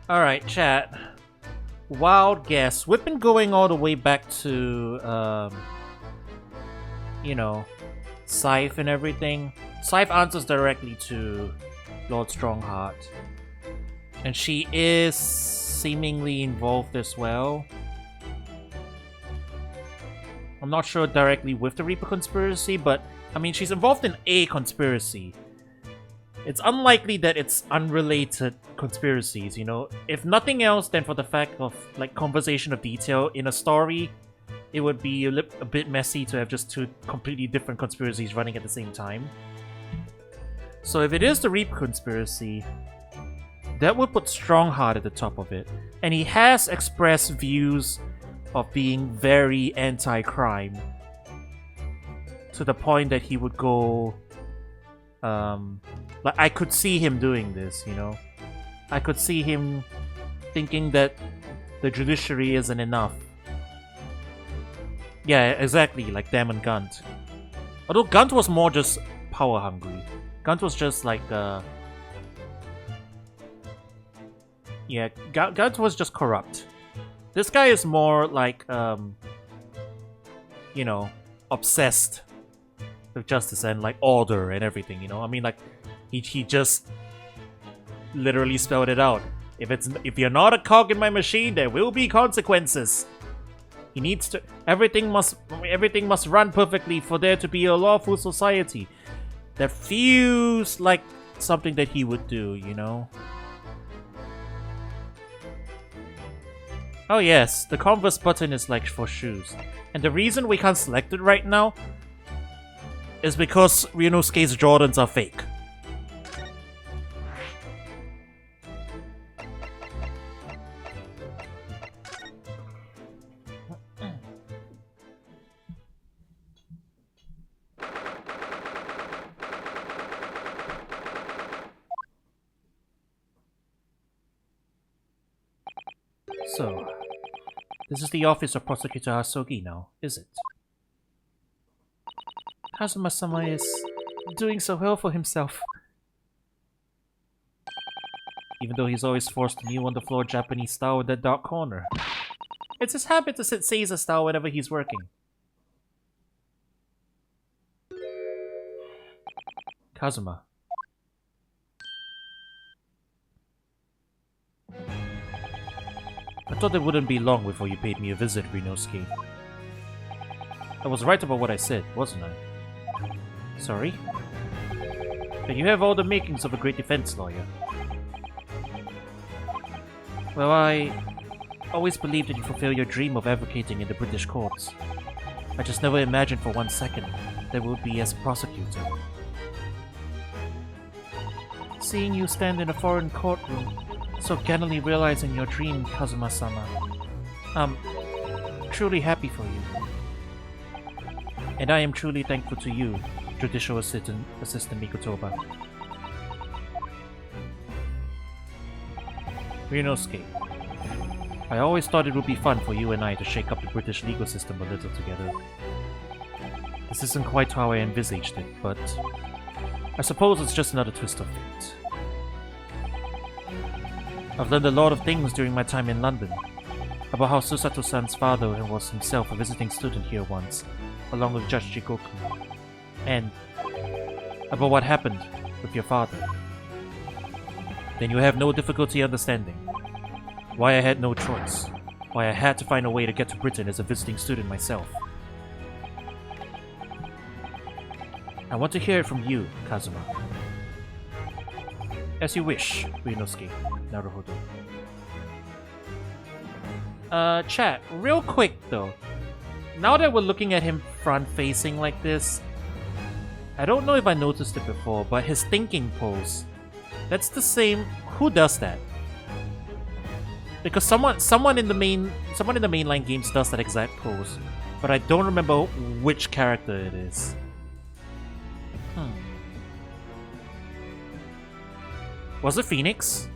Alright, chat. Wild guess. We've been going all the way back to, you know, Scythe and everything. Scythe answers directly to Lord Strongheart. And she is seemingly involved as well. I'm not sure directly with the Reaper conspiracy, but I mean, she's involved in a conspiracy. It's unlikely that it's unrelated conspiracies, you know? If nothing else, then for the fact of, like, conversation of detail in a story, it would be a bit messy to have just 2 completely different conspiracies running at the same time. So if it is the Reaper conspiracy, that would put Strongheart at the top of it. And he has expressed views of being very anti-crime. To the point that he would go... like, I could see him doing this, you know? I could see him thinking that the judiciary isn't enough. Yeah, exactly, like Damon Gunt. Although Gunt was more just power-hungry. Gunt was just like, yeah, Gunt was just corrupt. This guy is more like, you know, obsessed with justice and like order and everything, you know? I mean, like, he just literally spelled it out. If you're not a cog in my machine, there will be consequences. He needs to... Everything must run perfectly for there to be a lawful society. That feels like something that he would do, you know? Oh yes, the Converse button is like for shoes. And the reason we can't select it right now is because Ryunosuke's Jordans are fake. So, this is the office of Prosecutor Asogi now, is it? Kazuma-sama is doing so well for himself. Even though he's always forced to kneel on the floor Japanese style in that dark corner. It's his habit to sit Seiza style whenever he's working. Kazuma. I thought it wouldn't be long before you paid me a visit, Ryunosuke. I was right about what I said, wasn't I? Sorry? But you have all the makings of a great defense lawyer. Well, I always believed that you fulfill your dream of advocating in the British courts. I just never imagined for 1 second that would be as a prosecutor. Seeing you stand in a foreign courtroom, so candidly realizing your dream, Kazuma-sama. I'm truly happy for you. And I am truly thankful to you, Judicial Assistant Mikotoba. Ryunosuke, I always thought it would be fun for you and I to shake up the British legal system a little together. This isn't quite how I envisaged it, but I suppose it's just another twist of fate. I've learned a lot of things during my time in London, about how Susato-san's father was himself a visiting student here once, along with Judge Jigoku, and about what happened with your father. Then you have no difficulty understanding why I had no choice, why I had to find a way to get to Britain as a visiting student myself. I want to hear it from you, Kazuma. As you wish, Ryunosuke. Naruhodo. Chat, real quick though. Now that we're looking at him front-facing like this, I don't know if I noticed it before, but his thinking pose, that's the same. Who does that? Because someone in the mainline games does that exact pose, but I don't remember which character it is. Was it Phoenix?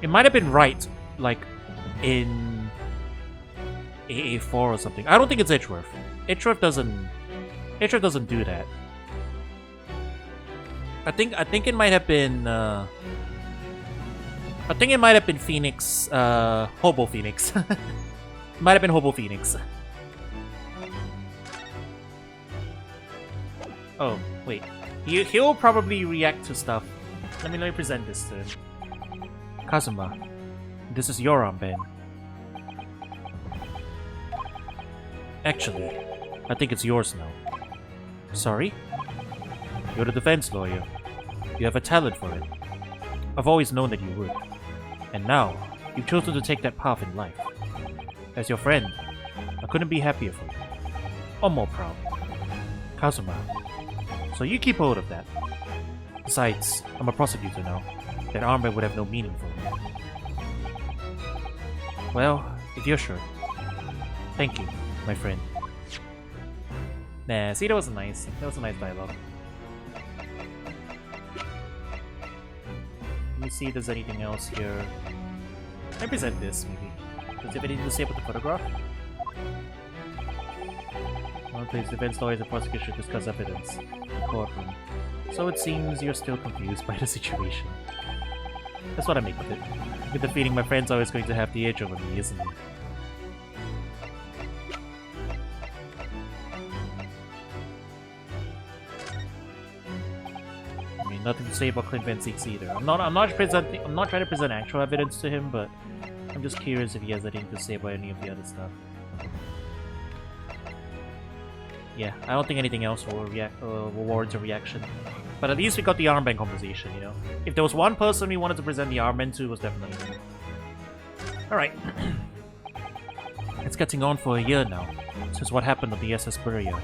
It might have been right, like in AA4 or something. I don't think it's Edgeworth. Edgeworth doesn't do that. I think it might have been Phoenix, Hobo Phoenix. Might have been Hobo Phoenix. Oh, wait. He'll probably react to stuff. Let me present this to him. Kazuma, this is your armband. Actually, I think it's yours now. Sorry? You're the defense lawyer. You have a talent for it. I've always known that you would. And now, you've chosen to take that path in life. As your friend, I couldn't be happier for you. Or more proud. Kazuma, so you keep hold of that. Besides, I'm a prosecutor now. That armband would have no meaning for me. Well, if you're sure. Thank you, my friend. Nah, see, that was nice. That was a nice dialogue. Let me see if there's anything else here. Can I present this, maybe? Does it have anything to say about the photograph? One place defense lawyers and prosecutors should discuss evidence in the courtroom. So it seems you're still confused by the situation. That's what I make of it. With the feeling my friend's always going to have the edge over me, isn't he? I mean, nothing to say about Clint Van Zeeks either. I'm not trying to present actual evidence to him, but I'm just curious if he has anything to say about any of the other stuff. Yeah, I don't think anything else will warrant a reaction. But at least we got the armband conversation, you know? If there was one person we wanted to present the armband to, it was definitely me. Alright. It's getting on for a year now, since what happened on the SS Burya.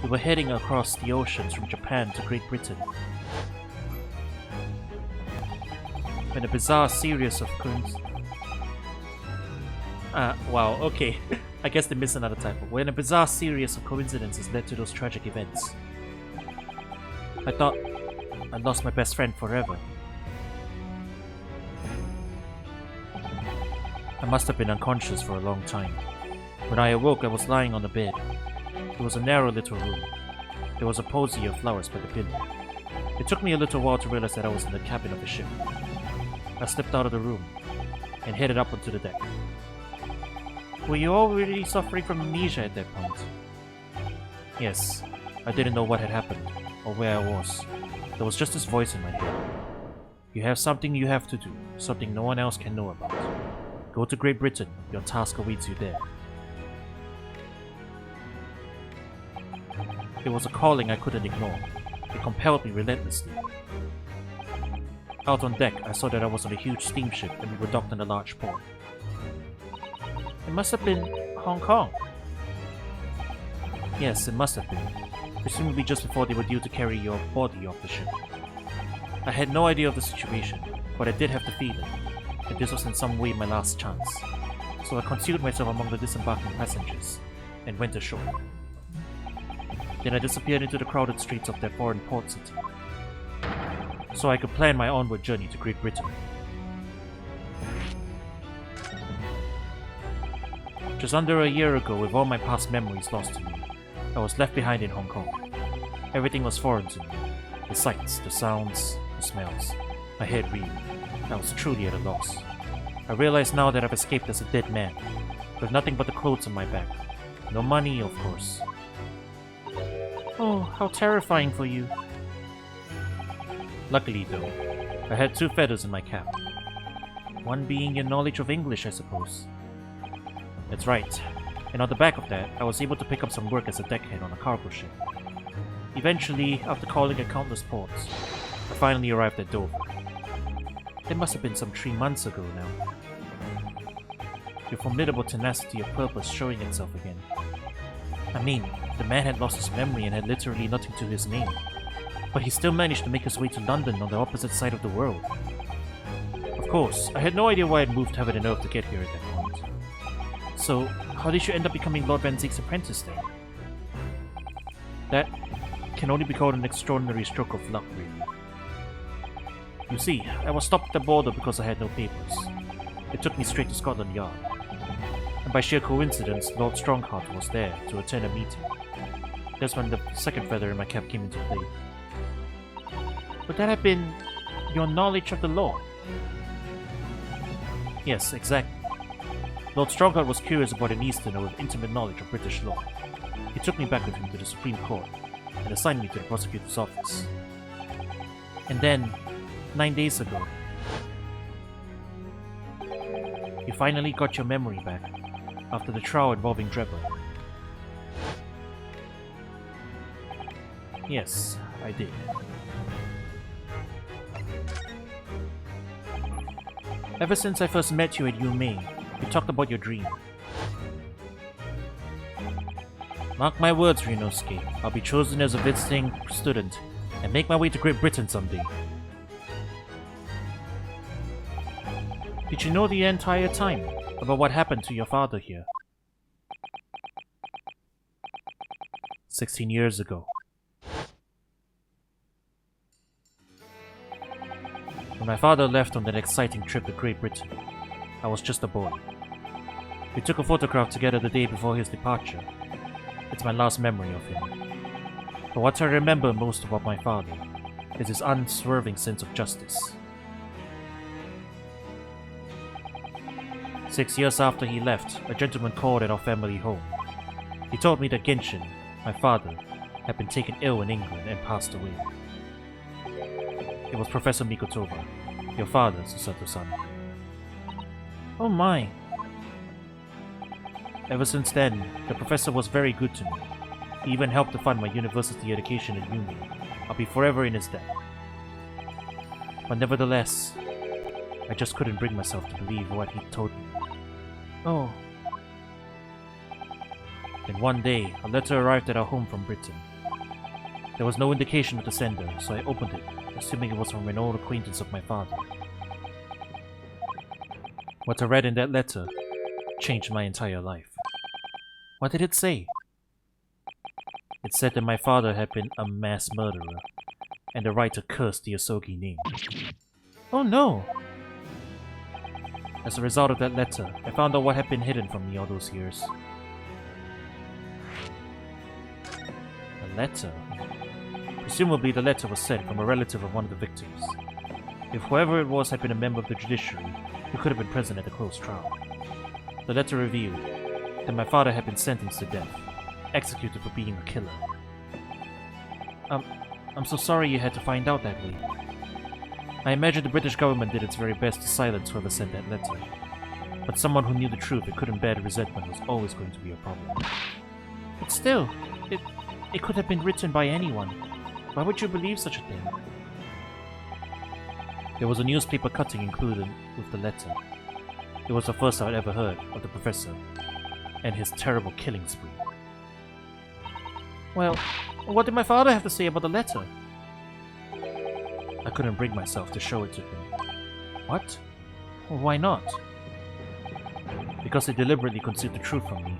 We were heading across the oceans from Japan to Great Britain. When a bizarre series of wow, okay. I guess they missed another typo. When a bizarre series of coincidences led to those tragic events. I thought I'd lost my best friend forever. I must have been unconscious for a long time. When I awoke, I was lying on the bed. It was a narrow little room. There was a posy of flowers by the pillow. It took me a little while to realize that I was in the cabin of the ship. I slipped out of the room and headed up onto the deck. Were you already suffering from amnesia at that point? Yes, I didn't know what had happened, or where I was. There was just this voice in my head. You have something you have to do, something no one else can know about. Go to Great Britain, your task awaits you there. It was a calling I couldn't ignore. It compelled me relentlessly. Out on deck, I saw that I was on a huge steamship and we were docked in a large port. It must have been Hong Kong. Yes, it must have been. Presumably just before they were due to carry your body off the ship. I had no idea of the situation, but I did have the feeling that this was in some way my last chance. So I concealed myself among the disembarking passengers and went ashore. Then I disappeared into the crowded streets of that foreign port city, so I could plan my onward journey to Great Britain. Just under a year ago, with all my past memories lost to me, I was left behind in Hong Kong. Everything was foreign to me. The sights, the sounds, the smells. My head reeled. I was truly at a loss. I realize now that I've escaped as a dead man, with nothing but the clothes on my back. No money, of course. Oh, how terrifying for you. Luckily, though, I had 2 feathers in my cap. One being your knowledge of English, I suppose. That's right. And on the back of that, I was able to pick up some work as a deckhand on a cargo ship. Eventually, after calling at countless ports, I finally arrived at Dover. It must have been some 3 months ago now. Your formidable tenacity of purpose showing itself again. I mean, the man had lost his memory and had literally nothing to his name. But he still managed to make his way to London on the opposite side of the world. Of course, I had no idea why I'd moved heaven and earth to get here at that point. So, how did you end up becoming Lord Van Zeek's apprentice then? That can only be called an extraordinary stroke of luck, really. You see, I was stopped at the border because I had no papers. It took me straight to Scotland Yard. And by sheer coincidence, Lord Strongheart was there to attend a meeting. That's when the second feather in my cap came into play. Would that have been your knowledge of the law? Yes, exactly. Lord Strongheart was curious about an Easterner with intimate knowledge of British law. He took me back with him to the Supreme Court and assigned me to the prosecutor's office. And then, 9 days ago, you finally got your memory back after the trial involving Drebber. Yes, I did. Ever since I first met you at UMaine, you talked about your dream. Mark my words, Ryunosuke, I'll be chosen as a visiting student and make my way to Great Britain someday. Did you know the entire time about what happened to your father here? 16 years ago. When my father left on that exciting trip to Great Britain, I was just a boy. We took a photograph together the day before his departure. It's my last memory of him. But what I remember most about my father is his unswerving sense of justice. 6 years after he left, a gentleman called at our family home. He told me that Genshin, my father, had been taken ill in England and passed away. It was Professor Mikotoba, your father, Susato-san. Oh my. Ever since then, the professor was very good to me. He even helped to fund my university education at uni. I'll be forever in his debt. But nevertheless, I just couldn't bring myself to believe what he told me. Oh. Then one day, a letter arrived at our home from Britain. There was no indication of the sender, so I opened it, assuming it was from an old acquaintance of my father. What I read in that letter changed my entire life. What did it say? It said that my father had been a mass murderer, and the writer cursed the Asogi name. Oh no! As a result of that letter, I found out what had been hidden from me all those years. A letter? Presumably the letter was sent from a relative of one of the victims. If whoever it was had been a member of the judiciary, he could have been present at the closed trial. The letter revealed that my father had been sentenced to death, executed for being a killer. I'm so sorry you had to find out that way. I imagine the British government did its very best to silence whoever sent that letter. But someone who knew the truth and couldn't bear the resentment was always going to be a problem. But still, it could have been written by anyone. Why would you believe such a thing? There was a newspaper cutting included with the letter. It was the first I'd ever heard of the professor and his terrible killing spree. Well, what did my father have to say about the letter? I couldn't bring myself to show it to him. What? Well, why not? Because he deliberately concealed the truth from me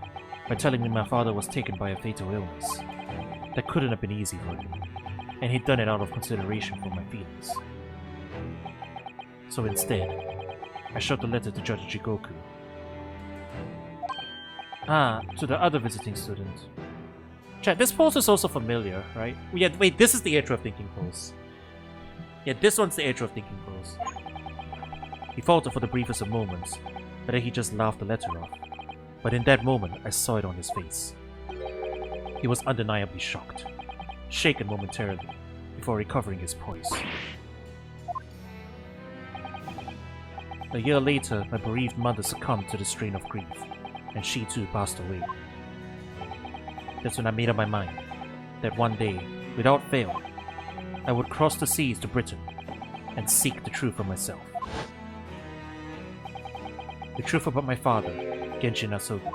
by telling me my father was taken by a fatal illness. That couldn't have been easy for him, and he'd done it out of consideration for my feelings. So instead, I showed the letter to Judge Jigoku. Ah, to the other visiting student. Chat, this pose is also familiar, right? Yeah, wait, this is the Edge of Thinking pose. Yeah, this one's the Edge of Thinking pose. He faltered for the briefest of moments, but then he just laughed the letter off. But in that moment, I saw it on his face. He was undeniably shocked, shaken momentarily, before recovering his poise. A year later, my bereaved mother succumbed to the strain of grief, and she too passed away. That's when I made up my mind that one day, without fail, I would cross the seas to Britain and seek the truth for myself. The truth about my father, Genshin Asogi.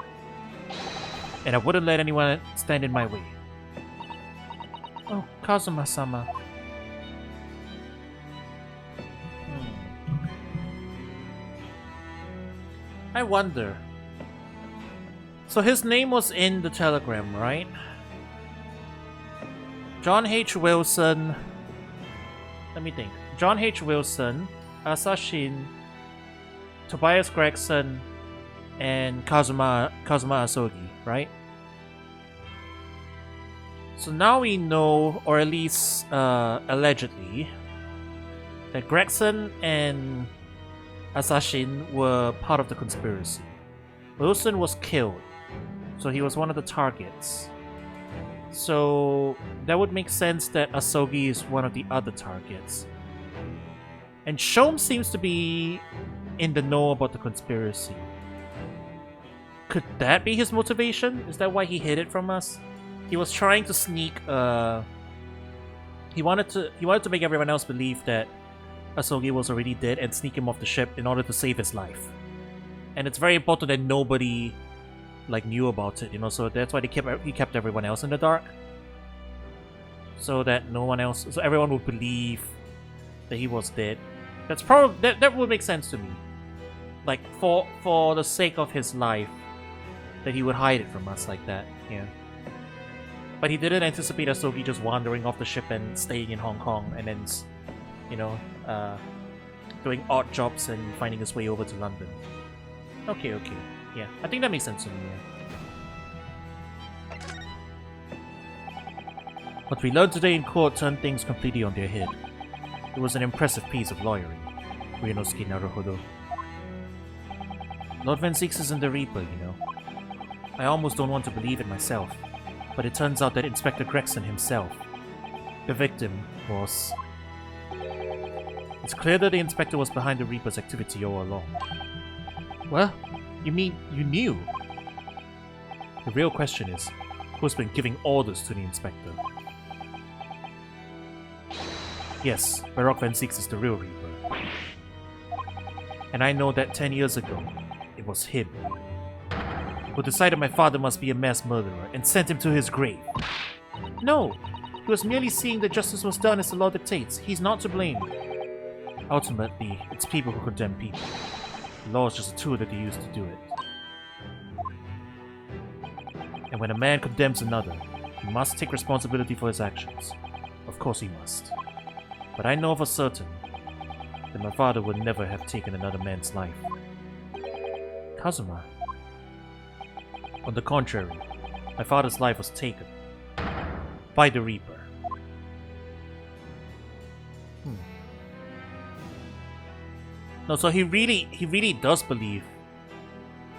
And I wouldn't let anyone stand in my way. Oh, Kazuma-sama. I wonder. So his name was in the telegram, right? John H. Wilson. Let me think. John H. Wilson, Asashin, Tobias Gregson, and Kazuma Asogi, right? So now we know, or at least allegedly, that Gregson and Asashin were part of the conspiracy. Wilson was killed, so he was one of the targets. So that would make sense that Asogi is one of the other targets. And Shom seems to be in the know about the conspiracy. Could that be his motivation? Is that why he hid it from us? He was trying to sneak. He wanted to make everyone else believe that Asogi was already dead and sneak him off the ship in order to save his life. And it's very important that nobody knew about it, you know. So that's why he kept everyone else in the dark, so that so everyone would believe that he was dead. That's probably that would make sense to me. Like for the sake of his life, that he would hide it from us like that. Yeah. But he didn't anticipate Asogi just wandering off the ship and staying in Hong Kong and then, you know, doing odd jobs and finding his way over to London. Okay. Yeah, I think that makes sense to me. Yeah. What we learned today in court turned things completely on their head. It was an impressive piece of lawyering. Ryunosuke Naruhodo. Lord Van Zieks isn't the Reaper, you know. I almost don't want to believe it myself, but it turns out that Inspector Gregson himself, the victim, was... It's clear that the Inspector was behind the Reaper's activity all along. Well, you mean you knew? The real question is, who's been giving orders to the Inspector? Yes, Baroque Van Zieks is the real Reaper. And I know that 10 years ago, it was him who decided my father must be a mass murderer and sent him to his grave. No, he was merely seeing that justice was done as the law dictates. He's not to blame. Ultimately, it's people who condemn people. The law is just a tool that they use to do it. And when a man condemns another, he must take responsibility for his actions. Of course he must. But I know for certain that my father would never have taken another man's life. Kazuma. On the contrary, my father's life was taken by the Reaper. No, so he really does believe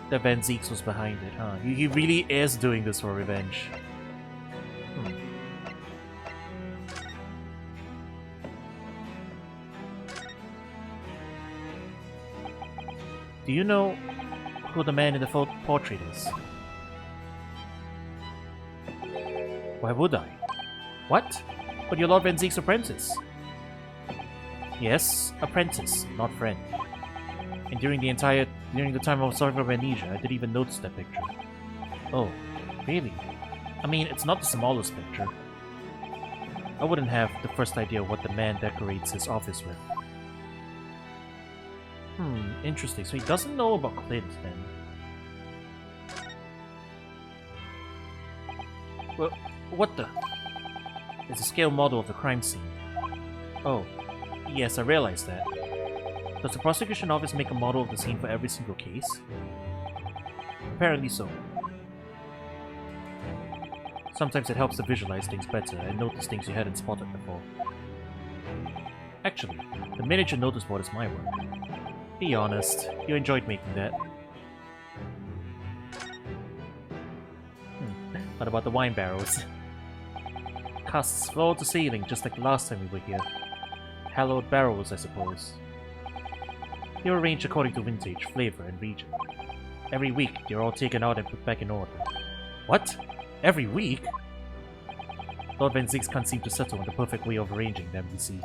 that Van Zieks was behind it, huh? He really is doing this for revenge. Do you know who the man in the portrait is? Why would I? What? But you're Lord Van Zieks' apprentice. Yes, apprentice, not friend. And during the time I was suffering from amnesia, I didn't even notice that picture. Oh, really? I mean, it's not the smallest picture. I wouldn't have the first idea what the man decorates his office with. Interesting. So he doesn't know about Clint, then. Well, what the? It's a scale model of the crime scene. Oh, yes, I realized that. Does the prosecution office make a model of the scene for every single case? Apparently so. Sometimes it helps to visualize things better and notice things you hadn't spotted before. Actually, the miniature notice board is my work. Be honest, you enjoyed making that. What about the wine barrels? Casts floor to ceiling, just like the last time we were here. Hallowed barrels, I suppose. They're arranged according to vintage, flavor, and region. Every week, they're all taken out and put back in order. What? Every week? Lord Van Zix can't seem to settle on the perfect way of arranging them, you see.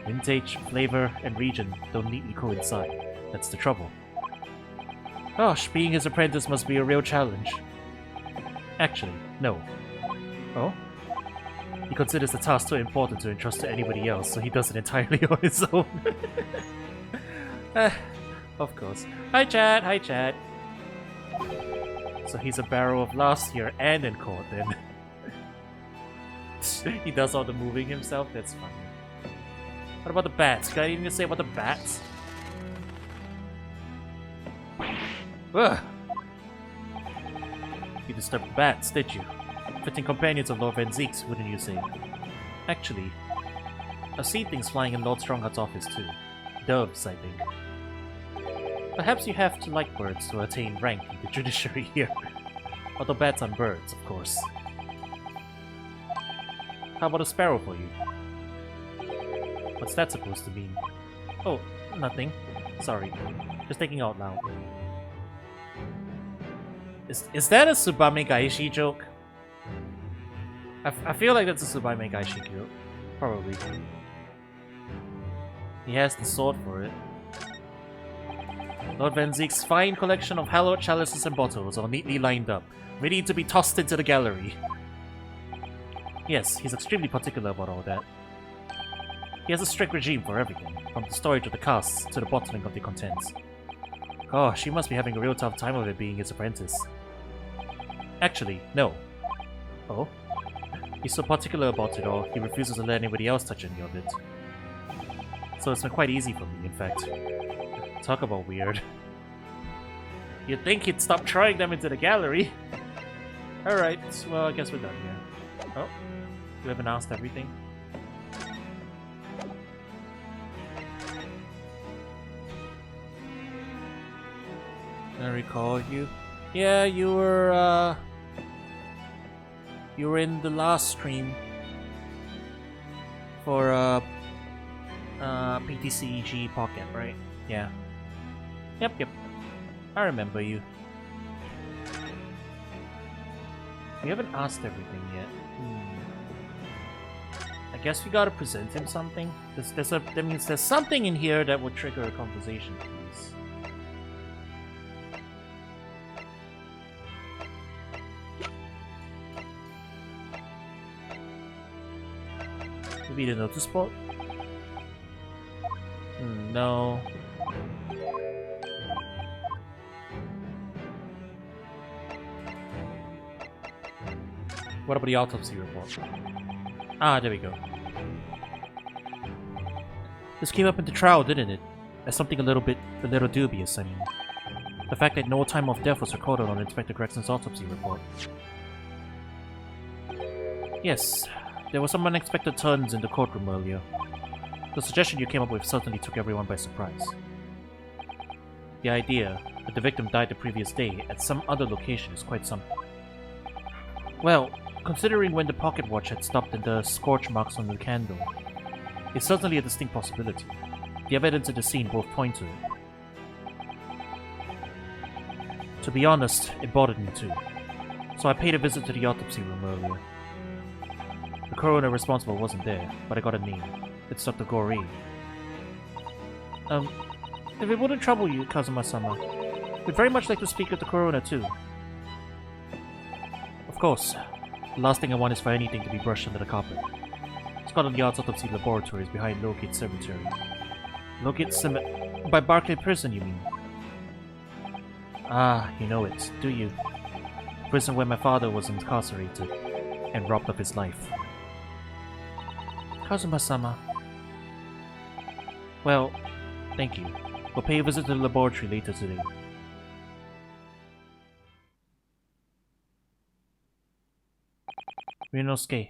Vintage, flavor, and region don't neatly coincide. That's the trouble. Gosh, being his apprentice must be a real challenge. Actually, no. Oh? He considers the task too important to entrust to anybody else, so he does it entirely on his own. Of course. Hi, Chad! Hi, Chad! So he's a barrow of last year and in court, then. He does all the moving himself? That's funny. What about the bats? Got anything to say about the bats? Ugh! You disturbed the bats, did you? Fitting companions of Lord Van Zix, wouldn't you say? Actually, I've seen things flying in Lord Strongheart's office too. Doves, I think. Perhaps you have to like birds to attain rank in the judiciary here. Although bats aren't birds, of course. How about a sparrow for you? What's that supposed to mean? Oh, nothing. Sorry. Just thinking out loud. Is that a Tsubame Gaishi joke? I feel like that's a Tsubame Gaishi joke. Probably. He has the sword for it. Lord Van Zix's fine collection of hallowed chalices and bottles, all neatly lined up, ready to be tossed into the gallery. Yes, he's extremely particular about all that. He has a strict regime for everything, from the storage of the casks to the bottling of the contents. Gosh, he must be having a real tough time of it being his apprentice. Actually, no. Oh? He's so particular about it all, he refuses to let anybody else touch any of it. So it's been quite easy for me, in fact. Talk about weird. You'd think he'd stop throwing them into the gallery. Alright, well, I guess we're done here. Oh, we haven't asked everything. I recall you. Yeah, you were in the last stream for PTCG Pocket, right? Yeah. Yep. I remember you. We haven't asked everything yet. I guess we gotta present him something. That means there's something in here that would trigger a conversation, please. Maybe the notice board? No. What about the autopsy report? Ah, there we go. This came up in the trial, didn't it? As something a little dubious, I mean. The fact that no time of death was recorded on Inspector Gregson's autopsy report. Yes, there were some unexpected turns in the courtroom earlier. The suggestion you came up with certainly took everyone by surprise. The idea that the victim died the previous day at some other location is quite something. Well, considering when the pocket watch had stopped and the scorch marks on the candle, it's certainly a distinct possibility. The evidence at the scene both point to it. To be honest, it bothered me too. So I paid a visit to the autopsy room earlier. The coroner responsible wasn't there, but I got a name. It's Dr. Goree. If it wouldn't trouble you, Kazuma-sama, we'd very much like to speak with the coroner too. Of course. The last thing I want is for anything to be brushed under the carpet. Scotland Yard's autopsy laboratory is behind Logate Cemetery. By Barclay Prison, you mean? Ah, you know it, do you? Prison where my father was incarcerated and robbed of his life. Kazuma-sama. Well, thank you. We'll pay a visit to the laboratory later today. Ryunosuke,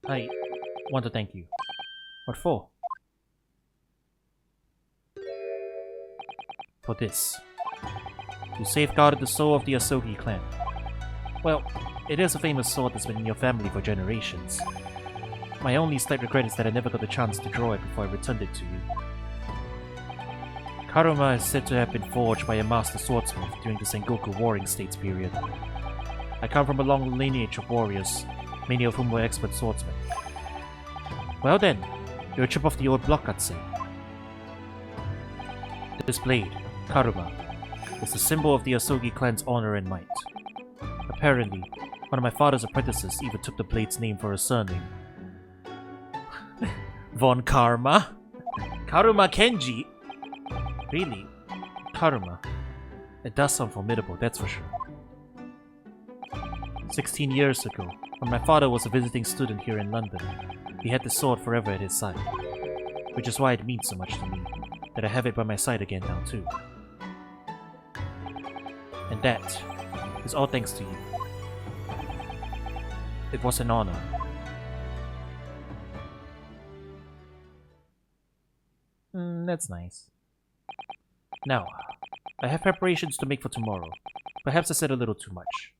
I want to thank you. What for? For this. You safeguarded the soul of the Asogi clan. Well, it is a famous sword that's been in your family for generations. My only slight regret is that I never got the chance to draw it before I returned it to you. Karuma is said to have been forged by a master swordsmith during the Sengoku Warring States period. I come from a long lineage of warriors, many of whom were expert swordsmen. Well then, you're a chip of the old block, I'd say. This blade, Karuma, is the symbol of the Asogi clan's honor and might. Apparently, one of my father's apprentices even took the blade's name for a surname. Von Karma? Karuma Kenji? Really? Karuma? It does sound formidable, that's for sure. 16 years ago, when my father was a visiting student here in London, he had the sword forever at his side. Which is why it means so much to me, that I have it by my side again now too. And that is all thanks to you. It was an honor. That's nice. Now, I have preparations to make for tomorrow. Perhaps I said a little too much.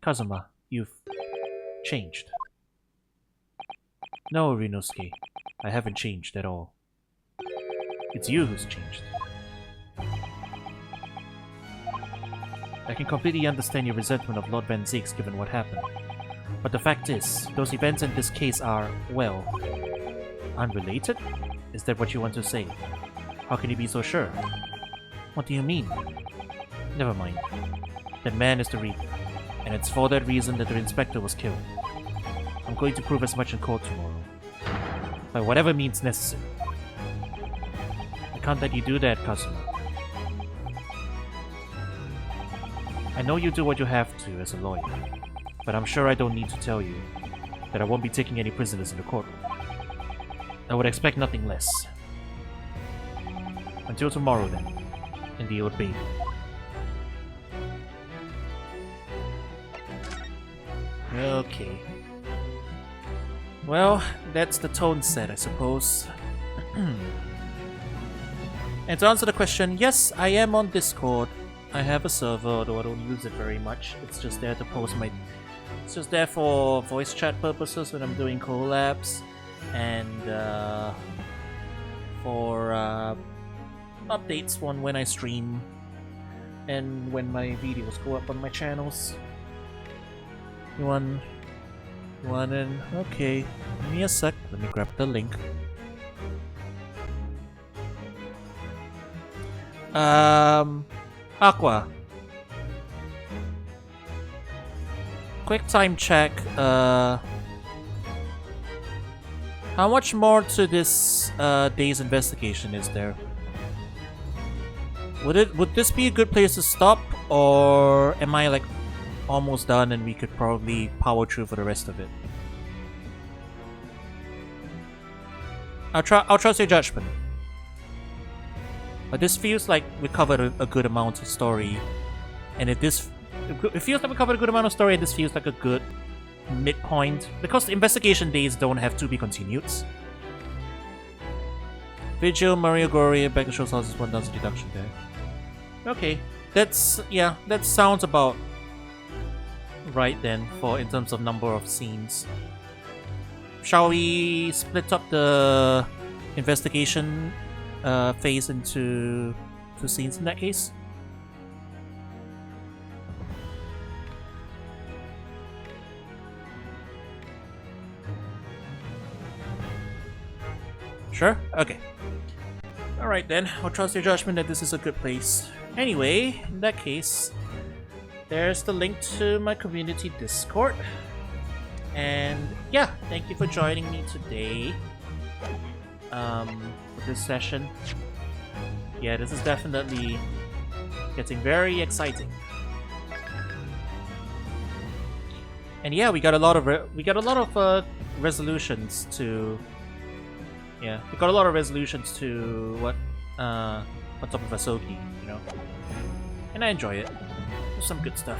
Kazuma, you've changed. No, Ryunosuke, I haven't changed at all. It's you who's changed. I can completely understand your resentment of Lord Van Zieks given what happened. But the fact is, those events in this case are, well, unrelated? Is that what you want to say? How can you be so sure? What do you mean? Never mind. That man is the Reaper, and it's for that reason that the inspector was killed. I'm going to prove as much in court tomorrow. By whatever means necessary. I can't let you do that, Kazuma. I know you do what you have to as a lawyer, but I'm sure I don't need to tell you that I won't be taking any prisoners in the courtroom. I would expect nothing less. Until tomorrow then, in the old baby. Okay. Well, that's the tone set, I suppose. And to answer the question, yes, I am on Discord. I have a server, although I don't use it very much. It's just there to post my... It's just there for voice chat purposes when I'm doing collabs. And for updates on when I stream. And when my videos go up on my channels. You want in? Okay. Give me a sec. Let me grab the link. Aqua. Quick time check. How much more to this day's investigation is there? Would this be a good place to stop, or am I like almost done and we could probably power through for the rest of it? I'll trust your judgment. But this feels like we covered a good amount of story, and it feels like we covered a good amount of story, and this feels like a good midpoint, because the investigation days don't have to be continued. Vigil, Mario Gori, Back to Show's House is 1,000 deduction there. Okay, that's, yeah, that sounds about right then for in terms of number of scenes. Shall we split up the investigation phase into 2 scenes in that case? Sure? Okay. Alright then, I'll trust your judgment that this is a good place. Anyway, in that case, there's the link to my community Discord. And yeah, thank you for joining me today for this session. Yeah, this is definitely getting very exciting. And yeah, we got a lot of resolutions to. Yeah, we got a lot of resolutions to what on top of Asogi, you know. And I enjoy it. There's some good stuff.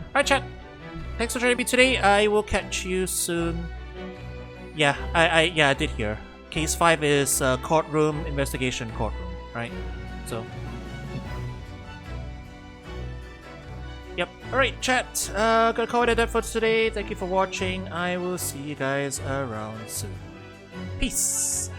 Alright, chat. thanks for joining me today. I will catch you soon. Yeah, I did hear. Case 5 is courtroom investigation courtroom, right? So. Yep. Alright, chat. Gonna call it that for today. Thank you for watching. I will see you guys around soon. Peace.